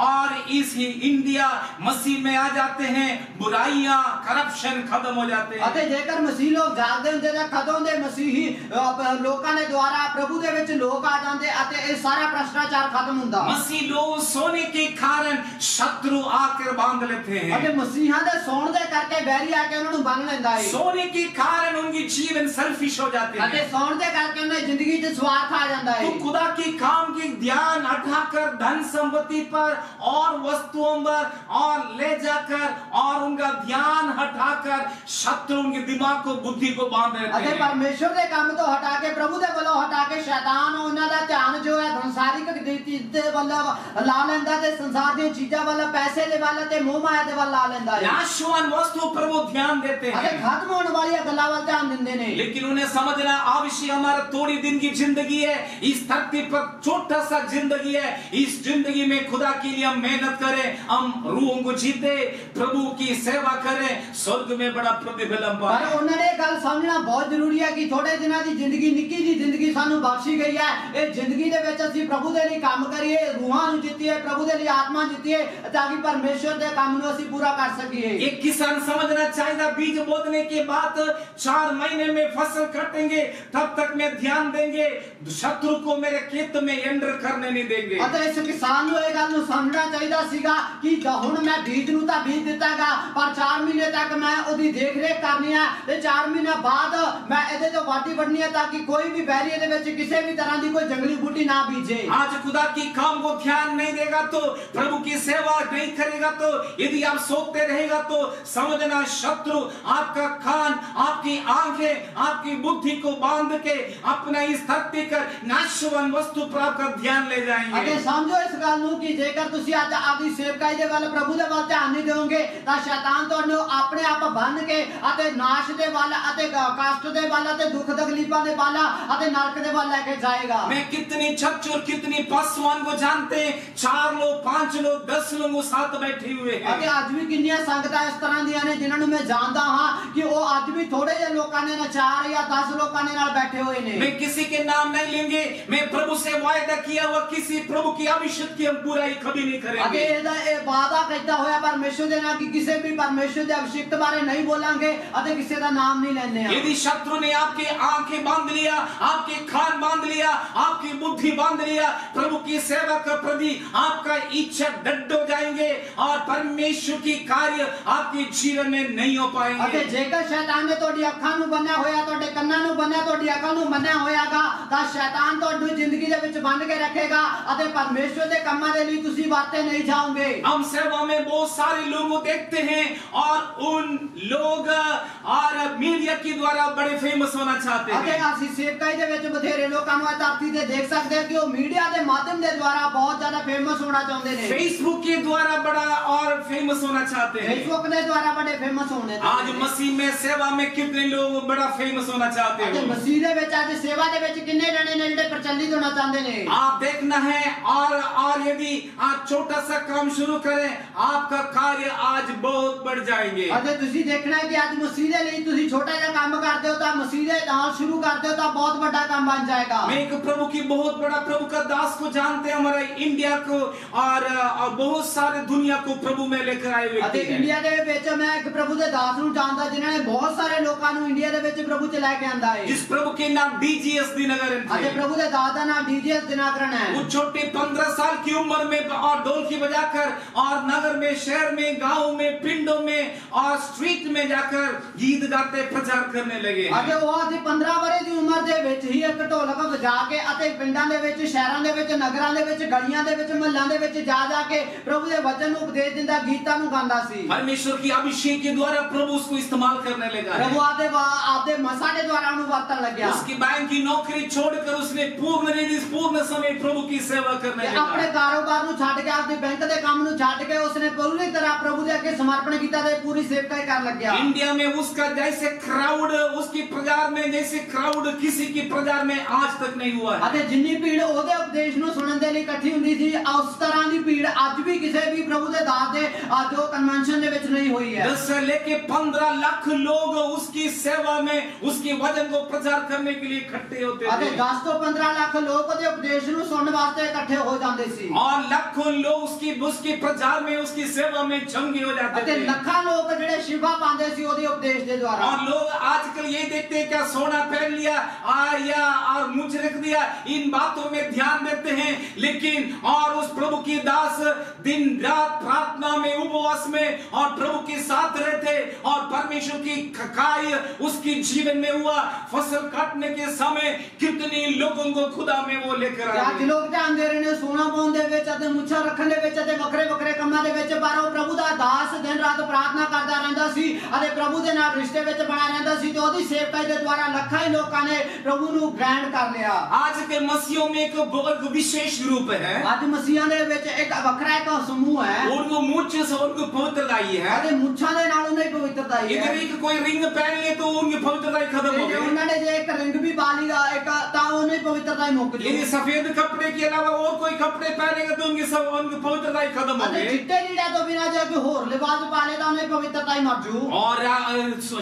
और इस इंडिया मसीह में आ जाते हैं, बुराइयां, करप्शन खत्म हो जाते हैं। ਅਤੇ ਜੇਕਰ ਮਸੀਹ ਲੋਕ ਜਾਗਦੇ ਹੁੰਦੇ ਤਾਂ ਕਦੋਂ ਦੇ ਮਸੀਹੀ ਲੋਕਾਂ ਦੇ ਦੁਆਰਾ ਪ੍ਰਭੂ ਦੇ ਵਿੱਚ ਲੋਕ ਆ ਜਾਂਦੇ ਅਤੇ ਇਹ ਸਾਰਾ ਭ੍ਰਸ਼ਟਾਚਾਰ ਖਤਮ ਹੁੰਦਾ। मसीह लोग सोने के कारण शत्रु आकर बांध लेते लेते हैं। ਅਤੇ ਮਸੀਹਾਂ ਦੇ ਸੌਣ ਦੇ ਕਰਕੇ ਬੈਰੀ ਆ ਕੇ ਉਹਨਾਂ ਨੂੰ ਬੰਨ ਲੈਂਦਾ ਹੈ। सोने के कारण उनकी जीवन सेल्फिश हो जाते ਅਤੇ हैं। ਸੌਣ ਦੇ ਕਰਕੇ ਉਹਨਾਂ ਦੀ ਜ਼ਿੰਦਗੀ 'ਚ ਸਵਾਰਥ आ ਜਾਂਦਾ है। तो खुदा की काम की ध्यान हटाकर धन संपत्ति पर और वस्तुओं पर और ले जाकर और उनका ध्यान हटाकर शत्रु उनके दिमाग को बुद्धि को बांध देते ਅਤੇ हैं। ਪਰਮੇਸ਼ਰ ਦੇ ਕੰਮ ਤੋਂ ਹਟਾ ਕੇ ਪ੍ਰਭੂ ਦੇ ਵੱਲੋਂ ਹਟਾ ਕੇ ਸ਼ੈਤਾਨ ਉਹਨਾਂ ਦਾ ਧਿਆਨ ਜੋ ਹੈ ਸੰਸਾਰਿਕ ਚੀਜ਼ ਦੇ ਵੱਲ ਲਾ ਲੈਂਦਾ ਤੇ ਸੰਸਾਰ ਦੀਆਂ ਚੀਜ਼ਾਂ ਵੱਲ ਪੈਸੇ ਦੇ ਵੱਲ ਤੇ ਮੋਹ ਮਾਇਆ ਦੇ ਵੱਲ ਲਾ ਲੈਂਦਾ ਹੈ। नाशवान वस्तुओं पर वो ध्यान देते ਅਤੇ हैं। ਖਤਮ ਹੋਣ ਵਾਲੀਆਂ ਗੱਲਾਂ ਵੱਲ ਧਿਆਨ ਦਿੰਦੇ ਨੇ। लेकिन उन्हें समझना आवश्यक, हमारा थोड़ी दिन की जिंदगी है, इस धरती पर छोटा सा जिंदगी है। इस जिंदगी में खुदा के लिए हम मेहनत करें, हम रूहों को जीते, प्रभु की सेवा करें, स्वर्ग में बड़ा प्रतिफल हम ਪਰ पाएं। ਉਹਨਾਂ ਨੇ ਇਹ ਗੱਲ ਸਮਝਣਾ ਬਹੁਤ ਜ਼ਰੂਰੀ ਹੈ ਕਿ ਥੋੜੇ ਦਿਨਾਂ ਦੀ ਜ਼ਿੰਦਗੀ, ਨਿੱਕੀ ਜੀ ਜ਼ਿੰਦਗੀ ਸਾਨੂੰ ਬਖਸ਼ੀ ਗਈ ਹੈ। ਇਹ ਜ਼ਿੰਦਗੀ ਦੇ ਵਿੱਚ ਅਸੀਂ ਪ੍ਰਭੂ ਦੇ ਲਈ ਕੰਮ ਕਰੀਏ, ਰੂਹਾਂ ਨੂੰ ਜਿੱਤੀਏ, ਪ੍ਰਭੂ ਦੇ ਲਈ ਆਤਮਾ ਜਿੱਤੀਏ ਤਾਂ ਕਿ ਪਰਮੇਸ਼ਰ ਦੇ ਕੰਮ ਨੂੰ ਅਸੀਂ पूरा कर सकिए। एक किसान समझना चाहिए बीज बोने के बाद 4 महीने में फसल कटेंगे, तब तक में ध्यान देंगे, शत्रु को मेरे खेत में एंटर करने नहीं देंगे। ਅਤੇ ਇਸ ਕਿਸਾਨ ਨੂੰ ਇਹ ਗੱਲ ਨੂੰ ਸਮਝਣਾ ਚਾਹੀਦਾ ਸੀਗਾ ਕਿ ਹੁਣ ਮੈਂ ਬੀਜ ਨੂੰ ਤਾਂ ਬੀਜ ਦਿੱਤਾਗਾ, ਪਰ 4 ਮਹੀਨੇ ਤੱਕ ਮੈਂ ਉਹਦੀ ਦੇਖ ਰੇਖ ਕਰਨੀ ਹੈ ਤੇ 4 ਮਹੀਨੇ ਬਾਅਦ ਮੈਂ ਇਹਦੇ ਤੋਂ ਵਾਢੀ ਵੱਢਣੀ ਹੈ ਤਾਂ ਕਿ ਕੋਈ ਵੀ ਬੈਰੀ ਇਹਦੇ ਵਿੱਚ ਕਿਸੇ ਵੀ ਤਰ੍ਹਾਂ ਦੀ ਕੋਈ ਜੰਗਲੀ ਬੂਟੀ ना बीजे। आज खुदा की काम को ध्यान नहीं देगा तो, प्रभु की सेवा नहीं करेगा तो, यदि आप सोते रहेगा तो समझना शत्रु आपका कान, आपकी आंखें, आपकी बुद्धि को बांध के अपना इस धरती कर नाशवान वस्तु पर आपका ध्यान ले जाएंगे। ਅਤੇ ਸਮਝੋ ਇਸ ਗੱਲ ਨੂੰ ਕਿ ਜੇਕਰ ਤੁਸੀਂ ਅੱਜ ਆਪਦੀ ਸੇਵਕਾਈ ਦੇ ਵੱਲ, ਪ੍ਰਭੂ ਦੇ ਵੱਲ ਧਿਆਨ ਨਹੀਂ ਦਿਓਗੇ ਤਾਂ ਸ਼ੈਤਾਨ ਤੁਹਾਨੂੰ ਆਪਣੇ ਆਪ ਬੰਨ ਕੇ ਅਤੇ ਨਾਸ਼ ਦੇ ਵੱਲ ਅਤੇ ਕਸ਼ਟ ਦੇ ਵੱਲ ਅਤੇ ਦੁੱਖ ਤਕਲੀਫਾਂ ਦੇ ਵੱਲ ਅਤੇ ਨਰਕ ਦੇ ਵੱਲ ਲੈ ਕੇ ਜਾਏਗਾ। मैं कितनी छच्चर कितनी पासवान को जानते हैं, 4 लोग 5 लोग 10 लोग साथ बैठे हुए हैं। ਅਤੇ ਅੱਜ ਵੀ ਕਿੰਨੀਆਂ ਸੰਗਤਾਂ ਇਸ ਤਰ੍ਹਾਂ ਦੀਆਂ ਨੇ ਜਿਨ੍ਹਾਂ ਨੂੰ ਮੈਂ ਜਾਣਦਾ ਹਾਂ ਕਿ ਉਹ ਅੱਜ ਵੀ ਥੋੜੇ ਜਿਹੇ ਲੋਕਾਂ ਨੇ ਨਾ 4 ਜਾਂ 10 ਲੋਕਾਂ ਦੇ ਨਾਲ बैठे हुए ने। मैं किसी के नाम नहीं लेंगे, मैं प्रभु से वायदा किया हुआ किसी प्रभु की अभिषेक की हम बुराई कभी नहीं ਅਤੇ करेंगे। ਇਹਦਾ ਇਹ ਵਾਅਦਾ ਕੀਤਾ ਹੋਇਆ ਪਰਮੇਸ਼ਰ ਦੇ ਨਾਲ ਕਿ ਕਿਸੇ ਵੀ ਪਰਮੇਸ਼ਰ ਦੇ ਅਭਿਸ਼ੇਕਤ ਬਾਰੇ नहीं बोलांगे ਅਤੇ ਕਿਸੇ ਦਾ ਨਾਮ नहीं लेने। यदि शत्रु ने आपकी आंखें बांध लिया, आपके कान बांध लिया, आपकी बुद्धि बांध लिया, प्रभु की सेवा के प्रति आपका इच्छा डट हो जाएंगे और परमेश्वर की कार्य आपके जीवन में नहीं हो पाएंगे। ਅਤੇ ਜੇਕਰ ਸ਼ੈਤਾਨ ਨੇ ਤੁਹਾਡੀ ਅੱਖਾਂ ਨੂੰ ਬੰਨਿਆ ਹੋਇਆ, ਤੁਹਾਡੇ ਕੰਨਾਂ ਨੂੰ ਬੰਨਿਆ, ਤੁਹਾਡੀ ਅਕਲ ਨੂੰ ਬੰਨਿਆ ਹੋਇਆਗਾ ਤਾਂ ਸ਼ੈਤਾਨ ਤੁਹਾਨੂੰ ਜ਼ਿੰਦਗੀ ਦੇ ਵਿੱਚ ਬੰਨ ਕੇ ਰੱਖੇਗਾ ਅਤੇ ਪਰਮੇਸ਼ਰ ਦੇ ਕੰਮਾਂ ਦੇ ਲਈ ਤੁਸੀਂ ਵਰਤੇ नहीं जाओगे। हम सेवा में बहुत सारे लोगों देखते हैं और उन लोग और मीडिया के द्वारा बड़े फेमस होना चाहते ਅਤੇ हैं। ਅਸੀਂ ਸੇਵਕਾਈ ਦੇ ਵਿੱਚ ਬਥੇਰੇ ਲੋਕਾਂ ਨੂੰ ਇਹ ਧਰਤੀ ਤੇ ਦੇਖ ਸਕਦੇ ਹਾਂ ਕਿ ਉਹ ਮੀਡੀਆ ਦੇ ਮਾਧਿਅਮ ਦੇ ਦੁਆਰਾ ਬਹੁਤ ਜ਼ਿਆਦਾ ਫੇਮਸ ਹੋਣਾ ਚਾਹੁੰਦੇ ਨੇ। फेसबुक के द्वारा बड़ा और फेमस होना चाहते हैं। ਫੇਸਬੁੱਕ ਦੇ ਦੁਆਰਾ ਬੜੇ ਫੇਮਸ ਹੋਣੇ आज मसीह में सेवा में कितने लोग बड़ा फेमस होना चाहते ਅਤੇ हैं। ਮਸੀਹ ਦੇ ਵਿੱਚ ਅੱਜ ਸੇਵਾ ਦੇ ਵਿੱਚ ਕਿੰਨੇ ਜਣੇ ਨੇ ਜਿਹੜੇ ਪ੍ਰਚਲਿਤ ਹੋਣਾ ਚਾਹੁੰਦੇ ਨੇ। आप देखना है और यदि आप छोटा सा काम शुरू करें, आपका कार्य आज बहुत बढ़ जाएंगे। ਅਤੇ ਤੁਸੀਂ ਦੇਖਣਾ ਹੈ ਕਿ ਅੱਜ ਮਸੀਹ ਦੇ ਲਈ ਤੁਸੀਂ ਛੋਟਾ ਜਿਹਾ ਕੰਮ ਕਰਦੇ ਹੋ ਤਾਂ ਮਸੀਹ ਦੇ ਨਾਲ ਸ਼ੁਰੂ ਕਰਦੇ ਹੋ ਤਾਂ ਬਹੁਤ ਵੱਡਾ ਕੰਮ ਬਣ ਜਾਏਗਾ। मैं एक प्रभु की बहुत बड़ा प्रभु का दास को जानते हैं, हमारे इंडिया को और बहुत सारे दुनिया को प्रभु में लेकर आए ਅਤੇ व्यक्ति हैं। ਇੰਡੀਆ ਦੇ ਵਿੱਚ ਮੈਂ ਇੱਕ ਪ੍ਰਭੂ ਦੇ ਦਾਸ ਨੂੰ ਜਾਣਦਾ ਜਿਨ੍ਹਾਂ ਨੇ ਬਹੁਤ ਸਾਰੇ ਲੋਕਾਂ ਨੂੰ ਇੰਡੀਆ ਦੇ ਵਿੱਚ ਪ੍ਰਭੂ ਚ ਲੈ ਕੇ ਆਂਦਾ ਹੈ। जिस प्रभु के नाम DGS दिनकरन ਅਤੇ थे। ਪ੍ਰਭੂ ਦੇ ਦਾਸ ਦਾ ਨਾਮ DGS ਦਿਨਾਕਰਨ है। वो छोटे 15 साल की उम्र में और ढोलकी बजाकर और नगर में, शहर में, गांव में, पिंडों में और स्ट्रीट में जाकर गीत गाते प्रचार करने लगे। ਅਤੇ ਉਹ ਅੱਜ 15 ਵਰੇ ਦੀ ਉਮਰ ਦੇ ਵਿੱਚ ਹੀ ਇੱਕ ਢੋਲਕ ਵਜਾ ਕੇ ਅਤੇ ਪਿੰਡਾਂ ਦੇ ਵਿੱਚ, ਸ਼ਹਿਰਾਂ ਦੇ ਵਿੱਚ, ਨਗਰਾਂ ਦੇ ਵਿੱਚ, ਗਲੀਆਂ ਦੇ ਵਿੱਚ, ਮੁਹੱਲਿਆਂ ਦੇ ਵਿੱਚ ਜਾ ਜਾ ਕੇ ਪ੍ਰਭੂ ਦੇ ਵਚਨ ਨੂੰ ਉਪਦੇਸ਼ ਦਿੰਦਾ, ਗੀਤਾਂ ਨੂੰ ਗਾਉਂਦਾ ਸੀ। परमेश्वर की अभिषेक के द्वारा प्रभु उसको इस्तेमाल करने लगा है। ਪ੍ਰਭੂ ਆਪਦੇ ਮਸਾ ਦੇ ਦੁਆਰਾ ਉਹਨੂੰ ਵਰਤਣ ਲੱਗਿਆ। उसकी बैंक की नौकरी छोड़कर उसने पूर्ण समय प्रभु की सेवा करने लगा। ਆਪਣੇ ਕਾਰੋਬਾਰ ਨੂੰ ਛੱਡ ਕੇ, ਆਪਣੇ ਬੈਂਕ ਦੇ ਕੰਮ ਨੂੰ ਛੱਡ ਕੇ ਉਸਨੇ ਪੂਰੀ ਤਰ੍ਹਾਂ ਪ੍ਰਭੂ ਦੇ ਅੱਗੇ ਸਮਰਪਣ ਕੀਤਾ ਤੇ ਪੂਰੀ ਸੇਵਕਾਈ ਕਰਨ ਲੱਗਿਆ। इंडिया में उसका जैसे क्राउड, उसकी प्रचार में जैसे क्राउड किसी की प्रचार में आज तक नहीं हुआ है। ਅਤੇ ਜਿੰਨੀ ਭੀੜ ਉਹਦੇ ਉਪਦੇਸ਼ ਨੂੰ ਸੁਣਨ ਦੇ ਲਈ ਇਕੱਠੀ ਹੁੰਦੀ ਸੀ, ਉਸ ਤਰ੍ਹਾਂ ਦੀ ਭੀੜ ਅੱਜ ਵੀ ਕਿਸੇ ਵੀ ਪ੍ਰਭੂ ਦੇ ਦਾਸ ਦੇ ਅੱਜ ਉਹ ਕਨਵੈਨਸ਼ਨ ਦੇ ਵਿੱਚ नहीं हुई है। 10 से लेके 15 लाख लोग उसकी सेवा में उसके वचन को प्रचार करने के लिए इकट्ठे होते ਅਤੇ थे 10 ਤੋਂ 15 ਲੱਖ ਲੋਕ ਉਹਦੇ ਉਪਦੇਸ਼ ਨੂੰ ਸੁਣਨ ਵਾਸਤੇ ਇਕੱਠੇ ਹੋ ਜਾਂਦੇ ਸੀ। और लाखों लोग उसकी प्रचार में, उसकी सेवा में जंगी हो जाते ਅਤੇ थे। ਲੱਖਾਂ ਲੋਕ ਜਿਹੜੇ ਸ਼ਿਵਾ ਪਾਉਂਦੇ ਸੀ ਉਹਦੇ ਉਪਦੇਸ਼ ਦੇ ਦੁਆਰਾ। और लोग आजकल ये देखते हैं क्या सोना पहन लिया या और मुझ रख दिया, इन बातों में ध्यान देते हैं, लेकिन और उस प्रभु की दास दिन रात प्रार्थना में उपवास विश्वास में और प्रभु के साथ रहते और परमेश्वर की कार्य उसके जीवन में हुआ। फसल काटने के समय कितने लोगों को खुदा में वो लेकर आए। लोग ध्यान दे रहे ने सोना पाउन दे विच अते मुच्छा रखण दे विच अते वखरे वखरे कामां दे विच, पर प्रभु दा दास दिन रात प्रार्थना करदा रहंदा सी अते प्रभु दे नाल रिश्ते विच बना रहंदा सी, ते ओदी सेवकाई दे द्वारा लखां ही लोकां ने प्रभु नु ग्रहण कर लिया। आज के मसीहों में एक बहुत विशेष रूप है। आज मसीहां दे विच एक वखरा एक समूह है, उनको मुझ से उनको पवित्रताई है। अते मुच्छा दे नाल उन्हें पवित्रताई है। इधर एक कोई रिंग पहन ले तो उनकी पवित्रताई खत्म हो गई। उन्होंने जे एक रिंग भी पाली एक ता उन्हें पवित्रताई मुक गई। यदि सफेद कपड़े के अलावा और कोई कपड़े पहनेंगे तो उनकी पवित्रताई खत्म हो गई। चिट्टे लीड़ा तो बिना जो कि होर लिबास पाले तो उन्हें पवित्रताई मर जू। और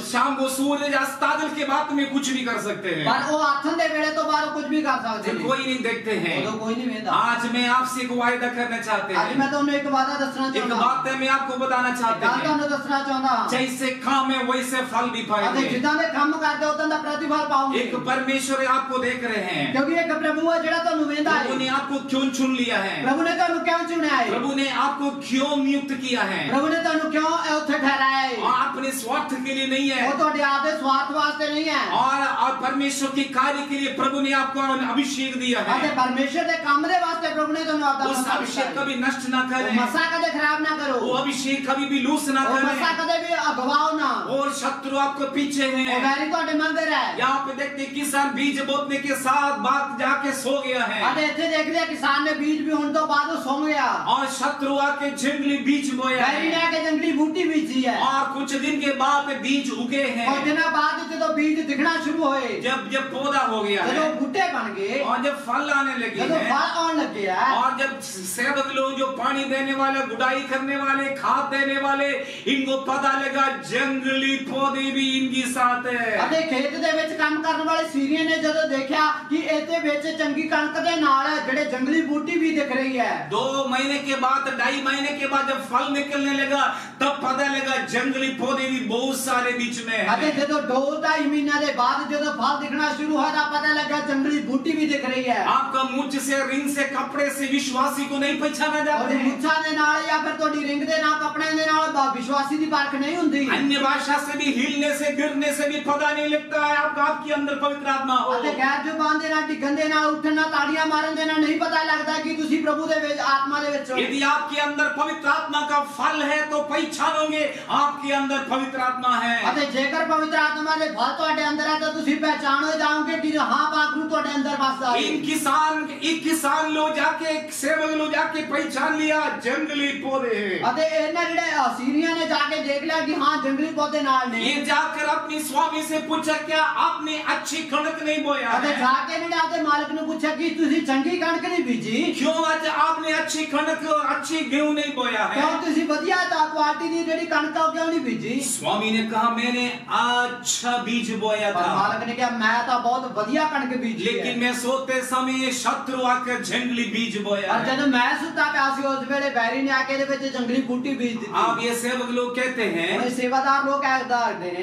शाम को सूरज अस्ताचल के बाद में कुछ भी कर सकते हैं, पर वो आथन दे वेले तो बाहर कुछ भी कर सकते हैं, कोई नहीं देखते हैं। तो कोई नहीं वेंदा। आज मैं आपसे एक वायदा करना चाहते हैं। आज मैं तुमने एक वादा दसना एक चाहता बात है मैं आपको बताना चाहते हैं। तुमने दसना चाहता जैसे काम है वैसे फल भी अते पाएंगे। जिदा में काम करदे उतना दा प्रतिफल पाओगे। एक परमेश्वर आपको देख रहे हैं, क्योंकि एक प्रभु है जेड़ा तुहानू वेंदा है। प्रभु ने आपको क्यों चुन लिया है? प्रभु ने तुहानू क्यों चुना है? प्रभु ने आपको क्यों नियुक्त किया है? प्रभु ने तुहानू क्यों उत्थे ठहराया है? और अपने स्वार्थ के लिए नहीं है, वो ਤੁਹਾਡੇ आपके स्वार्थ वास्ते नहीं है, और परमेश्वर के कार्य के लिए प्रभु ने आपको अभिषेक दिया है। अते परमेश्वर दे काम दे वास्ते प्रभु ने तुहानू आपदा उस अभिषेक कभी नष्ट ना करें, मसा कदे खराब ना करो, वो अभिषेक कभी भी लूस ना वो मसा करें। कदे भी अगवाओ ना। और शत्रु आपको पीछे वो हैं। वैरी ਤੁਹਾਡੇ मंदिर है। यहाँ पे देखते किसान बीज बोतने के साथ बात जाके सो गया है, अते इत्थे देखदे आ किसान ने बीज भी होने तो बाद वो सो गया, और शत्रु आके जंगली बीज बोया वैरी ने है, आके जंगली बूटी बीजी है। और कुछ दिन के बाद बीज उगे और हैं। दिना बाद जो बीज दिखना शुरू होए, जब पौधा हो गया जब है बूटे बन गए, और जब फल आने लगे जब हैं, फल आने लगे है, और जब सेवक लोग जो पानी देने वाले, गुडाई करने वाले, खाद देने वाले, इनको पता लगा जंगली पौधे भी इनके साथ है। अते खेत दे विच काम करने वाले सीरियन ने जदों देखा कि इहदे विच चंगी कणक दे नाल जेड़े जंगली बूटी भी दिख रही है। 2 महीने के बाद, 2.5 महीने के बाद जब फल निकलने लगा तब पता लगा जंगली पौधे भी बहुत सारे बीच में अते है। जदों 2-2.5 महीना दे बाद जदों फल दिखना शुरू हुआ तो पता लगा जंगली बूटी भी दिख रही है। आपका मुझ से, रिंग से, कपड़े से विश्वासी को नहीं पहचाना जाता और है। मुच्छा दे नाल या फिर तोड़ी रिंग दे नाल कपड़े दे नाल विश्वासी दी परख नहीं हुंदी। अन्य भाषा से भी, हिलने से, गिरने से भी पता नहीं लगता है आपके अंदर पवित्र आत्मा हो। अते गैर जुबान दे नाल टिकन दे नाल उठन नाल ताड़ियां मारन दे नाल नहीं पता लगता कि तुसी प्रभु दे विच आत्मा दे विच हो। यदि आपके अंदर पवित्र आत्मा का फल है तो पहचानोगे आपके अंदर पवित्र आत्मा है। अते जेकर पवित्र आत्मा दे फल ਤੁਹਾਡੇ अंदर है तो तुसी पहचान हो जाओगे कि हां पाखरू ਤੁਹਾਡੇ अंदर बसदा है। एक किसान लोग जाके, सेवक लोग जाके पहचान लिया जंगली पौधे हैं। अते इन्हां जेड़े असीरिया ने जाके देख लिया कि हां जंगली पौधे नाल ने। ये जाकर अपने स्वामी से पूछा क्या आपने अच्छी कणक नहीं बोया अते है? जाके ने आपदे मालिक ने पूछा कि तुसी चंगी कणक नहीं बीजी, क्यों आज आपने अच्छी कणक, अच्छी गेहूं नहीं बोया है? क्यों तुसी बढ़िया क्वालिटी दी जेड़ी कणक है क्यों नहीं बीजी? स्वामी ने कहा मैंने अच्छा बीज बोया और था, मालिक ने कहा मैं तो बहुत बढ़िया कणक बीजी है, लेकिन मैं सोते समय शत्रु आकर जंगली बीज बोया और है। जब मैं सुता पिया सी उस वेले बैरी ने आके दे विच जंगली बूटी बीज दी। आप ये सेवक लोग कहते हैं और सेवादार लोग कहदा करदे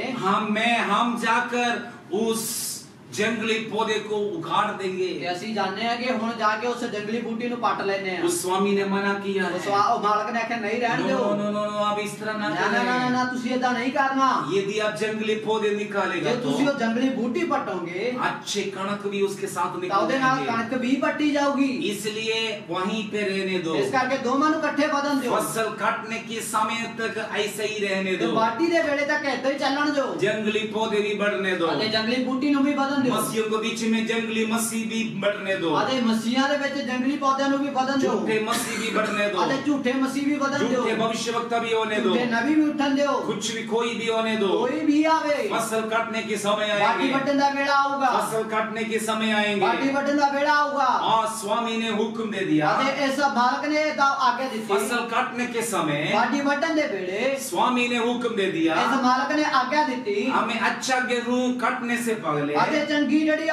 ने हम जाकर उस जंगली पौधे को उखाड़ देंगे। ते ਅਸੀਂ जाने हैं कि हुण जाके उस जंगली बूटी नु पट लेने हैं। उस स्वामी ने मना किया है। उस मालिक ने आखे नहीं रहने दो। नो, आप इस तरह ना ना ना ना करें। ना तुसी ऐसा नहीं करना। यदि आप जंगली पौधे निकालेगा जे तुसी वो जंगली बूटी पटोगे अच्छे कणक भी उसके साथ तो ਉਹਦੇ ਨਾਲ निकलेंगे, कणक भी पट्टी जाऊगी। इसलिए वहीं पे रहने दो। इस करके दोवां नु इकट्ठे बदन दियो। फसल काटने के समय तक ऐसे ही रहने ते दो। बाटी दे वेले तक ऐसे ही चलन जो। जंगली पौधे भी बढ़ने दो। अते जंगली बूटी नु भी बदन दियो। मसीहों के बीच में जंगली मसीह भी बढ़ने दो। अते मसीहां दे विच जंगली पौधे नु भी बदन दियो। झूठे मसीह भी बढ़ने दो। अते झूठे मसीह भी बदन दियो। झूठे भविष्यवक्ता भी होने दो। झूठे नबी भी उठन दियो। कुछ भी, कोई भी होने दो। कोई भी आवे। फसल काटने के समय बाटी आएंगे। बटन दा वेला आऊगा। फसल काटने के समय आएंगे। बाटी बटन दा वेला आऊगा। और स्वामी ने हुक्म दे दिया। अते इस मालिक ने आज्ञा दी फसल काटने के समय बाटी बटन दे वेले स्वामी ने हुक्म दे दिया। इस मालिक ने आज्ञा दी हमें अच्छा गेहूं काटने से पहले अते चंगी जड़ी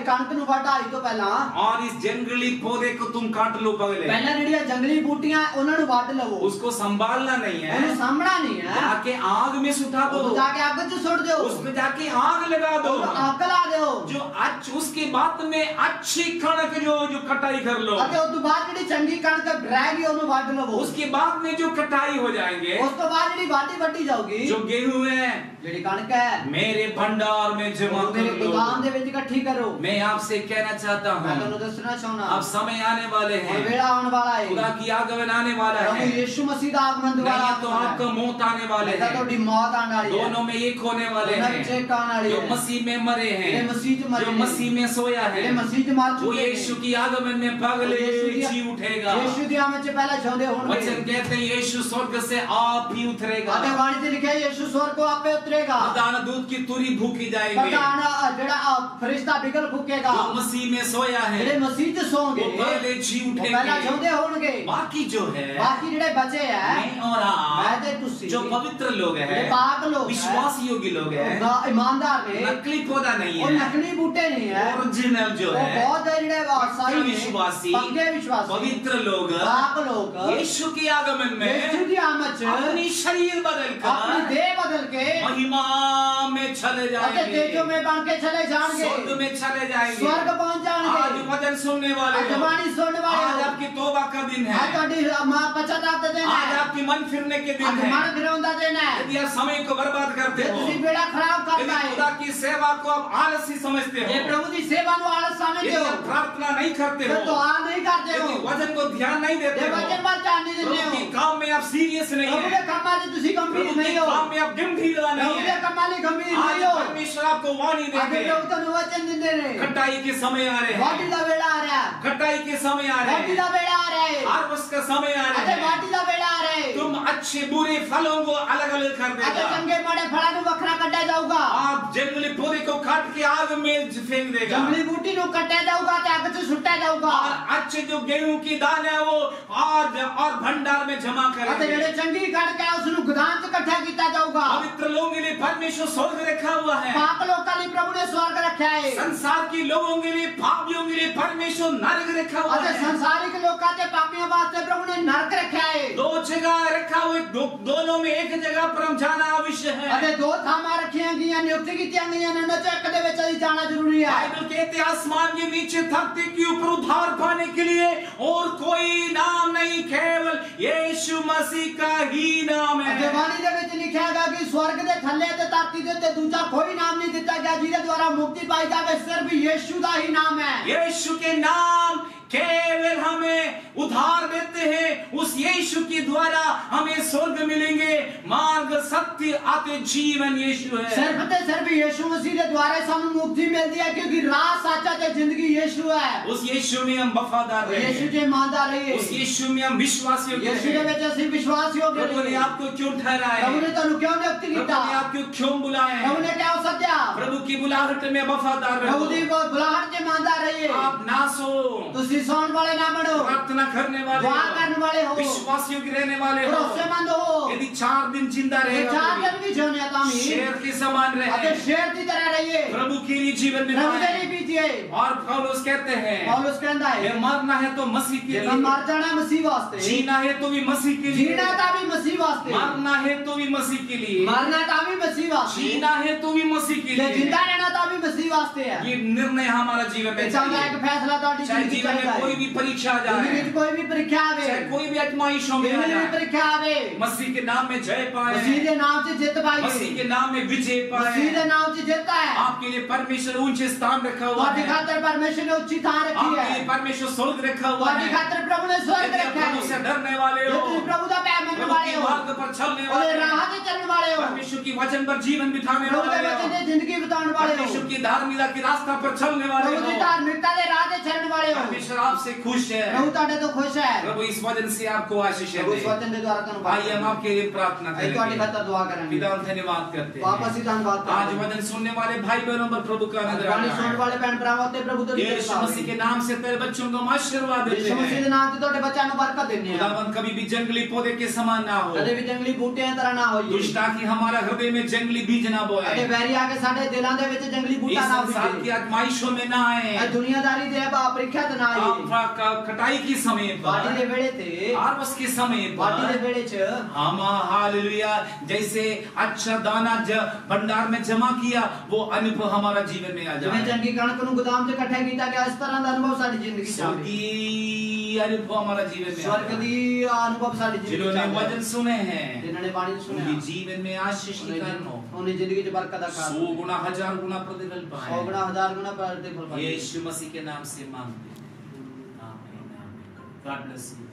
कणक नु वढाई तो पहला और इस जंगली पौधे को तुम काट लो पहले। पहला जड़ी जंगली बूटियां उन्हां नु वढ लवो। उसको संभालना नहीं है, ਉਹਨੂੰ ਸਾਹਮਣਾ ਨਹੀਂ ਹੈ जाके आग में सुटा दो, ਉਹਨੂੰ ਜਾ ਕੇ ਅੱਗ 'ਚ ਸੁੱਟ ਦਿਓ उसमें जाके आग लगा दो, ਉਹਨੂੰ ਅੱਗ ਲਾ ਦਿਓ जो उसके बाद में अच्छी कणक जो कटाई कर लो, ਅਤੇ ਉਸ ਤੋਂ ਬਾਅਦ ਜਿਹੜੀ ਚੰਗੀ ਕਣਕ ਰਹਿ ਗਈ ਉਹਨੂੰ ਵੱਢ ਲਵੋ उसके बाद में जो कटाई हो जाएंगे, ਉਸ ਤੋਂ ਬਾਅਦ ਜਿਹੜੀ ਵਾਢੀ ਵੱਢੀ ਜਾਊਗੀ जो गेहूं है ਜਿਹੜੀ ਕਣਕ ਹੈ मेरे भंडार में जमा ਉਹਨੂੰ ਮੇਰੇ कर लो। गोदाम ਦੇ ਵਿੱਚ ਇਕੱਠੀ ਕਰੋ मैं आपसे कहना चाहता ਮੈਂ हूँ, ਤੁਹਾਨੂੰ ਦੱਸਣਾ ਚਾਹੁੰਦਾ अब समय आने वाले और हैं, ਵੇਲਾ ਆਉਣ ਵਾਲਾ ਹੈ खुदा की आगमन आने वाला प्रभु है, यीशु मसीह ਦਾ ਆਗਮਨ ਦੁਆਰਾ नहीं तो आपका मौत आने वाले ਤਾਂ हैं, ਤੁਹਾਡੀ ਮੌਤ ਆਉਣ ਵਾਲੀ ਹੈ दोनों में एक होने वाले ਦੋਨਾਂ ਵਿੱਚ हैं, ਇੱਕ ਆਉਣ ਵਾਲੀ जो ਹੈ मसीह में मरे ਜਿਹੜੇ हैं, ਮਸੀਹ 'ਚ ਮਰੇ जो ਨੇ, मसीह में सोया है, ਜਿਹੜੇ ਮਸੀਹ 'ਚ ਮਰ वो ਚੁੱਕੇ यीशु ਨੇ की आगमन में पगले जी उठेगा। यीशु ਦੀ ਆਮਦ 'ਚ ਪਹਿਲਾਂ ਜਿਉਂਦੇ ਹੋਣਗੇ वचन कहते हैं यीशु स्वर्ग से आप ही उतरेगा, ਅਤੇ ਬਾਣੀ 'ਚ ਲਿਖਿਆ ਯੀਸ਼ु स्वर्ग को आपे उतरेगा प्रधान दूत की तुरी भूखी जाएंगे, ਪ੍ਰਧਾਨ ਜਿਹੜਾ ਫਰਿਸ਼ਤਾ ਬਿਗਲ ਫੂਕੇਗਾ जो मसीह में सोया है ਜਿਹੜੇ ਮਸੀਹ 'ਚ ਸੌਂਗੇ वो पगले जी ਉਹ ਪਹਿਲਾਂ उठेंगे। ਜਿਉਂਦੇ ਹੋਣਗੇ बाकी जो है ਬਾਕੀ ਜਿਹੜੇ ਬਚੇ ਹੈ मैं और ਮੈਂ आप ਤੇ ਤੁਸੀਂ जो पवित्र लोग ਜਿਹੜੇ हैं, ਪਾਕ ਲੋਕ ਹੈ विश्वास योग्य लोग हैं, ਉਹ ਇਮਾਨਦਾਰ ਨੇ नकली पौधा नहीं ਉਹ है, ਨਕਲੀ ਬੂਟੇ ਨਹੀਂ ਹੈ ओरिजिनल जो ਉਹ है ਬਹੁਤ ਜਿਹੜੇ ਵਾਸਾਈ ਨੇ विश्वासी ਪੱਕੇ ਵਿਸ਼ਵਾसी पवित्र लोग ਪਾਕ ਲੋਕ यीशु के आगमन यीशु में ਦੀ ਆਮਦ 'ਚ अपनी शरीर बदल ਆਪਣੀ कर ਦੇਹ ਬਦਲ ਕੇ महिमा में चले ਅਤੇ जाएंगे, ਤੇਜੋ में ਬਣ ਕੇ ਚਲੇ ਜਾਣਗੇ स्वर्ग में चले जाएंगे। स्वर्ग पहुंच आज जाएंगे वचन सुनने वाले आज हो, वाणी सुनने वाले आज हो आपकी तौबा का दिन है, आज ਤੁਹਾਡੀ ਪਛਤਾਵਾ ਦਾ ਦਿਨ आज ਹੈ आपकी मन फिरने के दिन ਅੱਜ है। ਮਨ ਫਿਰਾਉਣ ਦਾ ਦਿਨ ਹੈ यदि आप समय को बर्बाद करते ਜੇ हो, ਤੁਸੀਂ ਬੇੜਾ ਖਰਾਬ यदि ਕਰਦਾ खुदा ਹੈ की सेवा को आप आलसी समझते ਜੇ हो, ਪ੍ਰਭु ਦੀ ਸੇਵਾ ਨੂੰ ਆਲਸ ਸਮਝਦੇ यदि ਹੋ आप प्रार्थना नहीं करते ਫਿਰ हो, ਦੁਆ ਨਹੀਂ ਕਰਦੇ ਹੋ यदि वचन को ध्यान नहीं देते ਜੇ हो, ਵਚਨ ਵੱਲ ਧਿਆਨ ਨਹੀਂ ਦਿੰਦੇ प्रभु ਹੋ के काम में आप सीरियस नहीं ਪ੍ਰਭੂ ਦੇ है, ਕੰਮਾਂ 'ਚ ਤੁਸੀਂ ਗੰਭੀਰ प्रभु के ਨਹੀਂ ਹੋ काम में आप गंभीरता ਪ੍ਰਭੂ नहीं ਦੇ है, ਕੰਮਾਂ ਲਈ ਗੰਭੀਰ आज ਨਹੀਂ ਹੋ परमेश्वर आपको वाणी ਅੱਜ देंगे। ਪ੍ਰਭੂ ਤੁਹਾਨੂੰ ਵਚਨ ਦਿੰਦੇ ਨੇ कटाई के समय आ रहे ਵਾਢੀ हैं, ਦਾ ਵੇਲਾ ਆ ਰਿਹਾ ਹੈ कटाई के समय आ रहे ਵਾਢੀ हैं, ਦਾ ਵੇਲਾ ਆ ਰਿਹਾ ਹੈ हार्वेस्ट का समय आ ਅਤੇ रहे हैं। ਵਾਢੀ ਦਾ ਵੇਲਾ ਆ ਰਿਹਾ ਹੈ तुम अच्छे बुरे फलों को अलग अलग कर ਅਤੇ देगा, ਚੰਗੇ ਮਾੜੇ ਫਲਾਂ ਨੂੰ ਵੱਖਰਾ ਕੱਢਿਆ ਜਾਊਗਾ आप जंगली पौधे को काट के आग में फेंक देगा, ਜੰਗਲੀ ਬੂਟੀ ਨੂੰ ਕੱਟਿਆ ਜਾਊਗਾ ਤੇ ਅੱਗ 'ਚ ਸੁੱਟਿਆ ਜਾਊਗਾ और अच्छे जो गेहूं की दाल है वो और भंडार में जमा ਅਤੇ करेंगे। ਜਿਹੜੇ ਚੰਗੀ ਕਣਕ ਹੈ ਉਸ ਨੂੰ ਗੋਦਾਮ 'ਚ ਇਕੱਠਾ ਕੀਤਾ ਜਾਊਗਾ पवित्र लोगों के लिए परमेश्वर स्वर्ग रखा हुआ है, ਪਾਪ ਲੋਕਾਂ ਲਈ ਪ੍ਰਭੂ ਨੇ ਸਵਰਗ ਰੱਖਿਆ ਹੈ संसार के लोगों के लिए पापियों के लिए परमेश्वर नरक रखा हुआ ਅਤੇ है। ਸੰਸਾਰਿਕ ਲੋਕਾਂ ਤੇ ਪਾਪੀਆਂ ਵਾਸਤੇ ਪ੍ਰਭੂ ने ਨਰਕ ਰੱਖਿਆ ਹੈ दो जगह रखा हुआ है, दोनों में एक जगह पर हम जाना आवश्यक है। ਅਤੇ ਦੋ ਥਾਵਾਂ ਰੱਖੀਆਂ ਗਈਆਂ ਨਿਯੁਕਤ ਕੀਤੀਆਂ ਗਈਆਂ ਨੇ ਉਹਨਾਂ 'ਚੋਂ ਇੱਕ ਦੇ ਵਿੱਚ ਅਸੀਂ ਜਾਣਾ ਜ਼ਰੂਰੀ ਹੈ बाइबल कहते हैं आसमान के नीचे धरती के ऊपर उद्धार पाने के लिए और कोई नाम नहीं, केवल यीशु मसीह का ही नाम ਅਤੇ है। ਬਾਣੀ ਦੇ ਵਿੱਚ ਲਿਖਿਆ ਗਿਆ ਕਿ ਸਵਰਗ ਦੇ ਥੱਲੇ ਤੇ ਧਰਤੀ ਦੇ ਉੱਤੇ ਦੂਜਾ ਕੋਈ ਨਾਮ ਨਹੀਂ ਦਿੱਤਾ ਗਿਆ ਜਿਹਦੇ ਦੁਆਰਾ ਮੁਕਤੀ ਪਾਈ ਜਾਵੇ ਸਿਰਫ ਯੀਸ਼ੂ ਦਾ ਹੀ ਨਾਮ ਹੈ यीशु के नाम केवल हमें उद्धार देते हैं, उस यीशु के द्वारा हमें स्वर्ग मिलेंगे। मार्ग सत्य आते जीवन यीशु है। सिर्फ ते सिर्फ यीशु मसीह के द्वारा ਸਾਨੂੰ ਮੁਕਤੀ ਮਿਲਦੀ ਹੈ क्योंकि राह सच्चा ते जिंदगी यीशु है उस यीशु में हम वफादार रहे, यीशु जे ईमानदार रहिए उस यीशु में हम विश्वास योग्य यीशु ਦੇ रहे। ਵਿੱਚ ਅਸੀਂ ਵਿਸ਼ਵਾਸ ਯੋਗ प्रभु ने रहिए आपको क्यों ठहराया प्रभु है? ने ਤੁਹਾਨੂੰ ਕਿਉਂ ਨਿਯੁਕਤ प्रभु ਕੀਤਾ ने आपको क्यों बुलाया प्रभु है? ने ਕਿਉਂ ਸੱਦਿਆ प्रभु की बुलाहट में वफादार प्रभु ਦੀ रहो। ਬੁਲਾਹਟ 'ਚ ईमानदार रहिए आप ना सो, ਤੁਸੀਂ ਸੌਣ ਵਾਲੇ ਨਾ ਬਣੋ प्रार्थना करने वाले दुआ हो, करने वाले हो विश्वास योग्य रहने वाले हो। भरोसेमंद हो यदि 4 दिन जिंदा ये रहेगा चार कोई, दिन भी जीने का मी शेर के समान अबे रहे, शेर की तरह रहिए प्रभु के लिए जीवन प्रभु के बिताएं। लिए बीजिए और पौलुस कहते हैं पौलुस कहता ये है मरना है तो मसीह के जब लिए, मर जाना है मसीह वास्ते जीना है तो भी मसीह के लिए, जीना था भी मसीह वास्ते मरना है तो भी मसीह के लिए, मरना था भी मसीह वास्ते जीना है तो भी मसीह के ले लिए। जिंदा रहना था भी मसीह वास्ते है ये निर्णय हमारा जीवन में चलता है चाहिए। एक फैसला तो चाहे जीवन में कोई भी परीक्षा आ जिंदगी जाए, में कोई भी परीक्षा आवे चाहे कोई भी आजमाइशों में आ जिंदगी में जाए, परीक्षा आवे मसीह के नाम में जय पाए, मसीह के नाम से जित मसीह पाई के नाम में विजय मसीह पाए। के नाम से जीतता है आपके लिए परमेश्वर ऊंचे स्थान रखा हुआ ਤੁਹਾਡੀ है, खातर परमेश्वर ने उच्ची थान रखी आपके लिए है परमेश्वर स्वर्ग रखा हुआ ਤੁਹਾਡੀ है। खातर प्रभु ने स्वर्ग यदि आप रखा प्रभु से है डरने वाले ਜੇ हो, ਤੁਸੀਂ ਪ੍ਰਭु ਦਾ ਪਿਆਰ ਮੰਨਣ प्रभु वाले के हो मार्ग पर चलने वाले ਉਹਦੇ हो, ਰਾਹ ਤੇ ਚੱਲਣ ਵਾਲੇ ਹੋ परमेश्वर की वचन पर जीवन बिताने प्रभु ਦੇ वाले वचन हो, ਦੀ ਜ਼ਿੰਦਗੀ ਬਿਤਾਉਣ ਵਾਲੇ ਹੋ परमेश्वर की धार्मिकता के रास्ता पर चलने वाले प्रभु ਦੀ हो, ਧਾਰਮਿਕਤਾ ਦੇ ਰਾਹ ਤੇ ਚੱਲਣ ਵਾਲੇ ਹੋ परमेश्वर आपसे खुश है। प्रभु ਤੁਹਾਡੇ ਤੋਂ ਖੁਸ਼ ਹੈ प्रभु इस वचन से आपको आशीष प्रभु इस दे। वचन ਦੇ ਦੁਆਰਾ ਤੁਹਾਨੂੰ आइए हम आपके लिए प्रार्थना ਅਸੀਂ ਤੁਹਾਡੀ करेंगे। ਖਾਤਰ ਦੁਆ ਕਰਾਂਗੇ पिता हम धन्यवाद करते वापस हैं। ही धन्यवाद आज वचन सुनने वाले भाई बहनों पर प्रभु का नजर गाने सुनने वाले बहन भैन भरावां ते प्रभु तेरी यीशु कृपा मसीह के नाम से तेरे बच्चों को हम आशीर्वाद देते यीशु मसीह हैं। दे नाम ते तोड़े बच्चों को बरकत देने हैं। खुदावंद कभी भी जंगली पौधे के समान ना हो, कदे भी जंगली बूटे तरह ना होइए। दुष्ट आके हमारा हृदय में जंगली बीज ना बोए, अते वैरी आके साडे दिलां दे विच जंगली इस बूटा ना संसार की बीजे। आजमाइशों में ना आए, ए दुनियादारी दे परीक्षा ते ना आए। कटाई की समय बाटी दे पर, वेले ते हार्वेस्ट के समय बाटी दे पर वेले च हम हालेलुया जैसे अच्छा दाना भंडार में जमा किया, वो अनुभव हमारा जीवन में आ जिवें जाए। चंगी कणक नु गोदाम च इकट्ठा कीता गया, इस तरह दा अनुभव साडी जिंदगी च आवे। स्वर्गीय अनुभव हमारा जीवन में आ स्वर्ग जाए। दी अनुभव साडी जिंदगी च जिन्होंने आवे। वचन सुने हैं, जिन्होंने बाणी सुने उनके जीवन में आशीष की कारण हो, उन्हें जिंदगी च बरकत का 100 गुना 1000 गुना प्रतिफल 100 पाए। गुना 1000 गुना प्रतिफल पाए। यीशु मसीह के नाम से मांगते हैं। आमीन, आमीन। God bless you.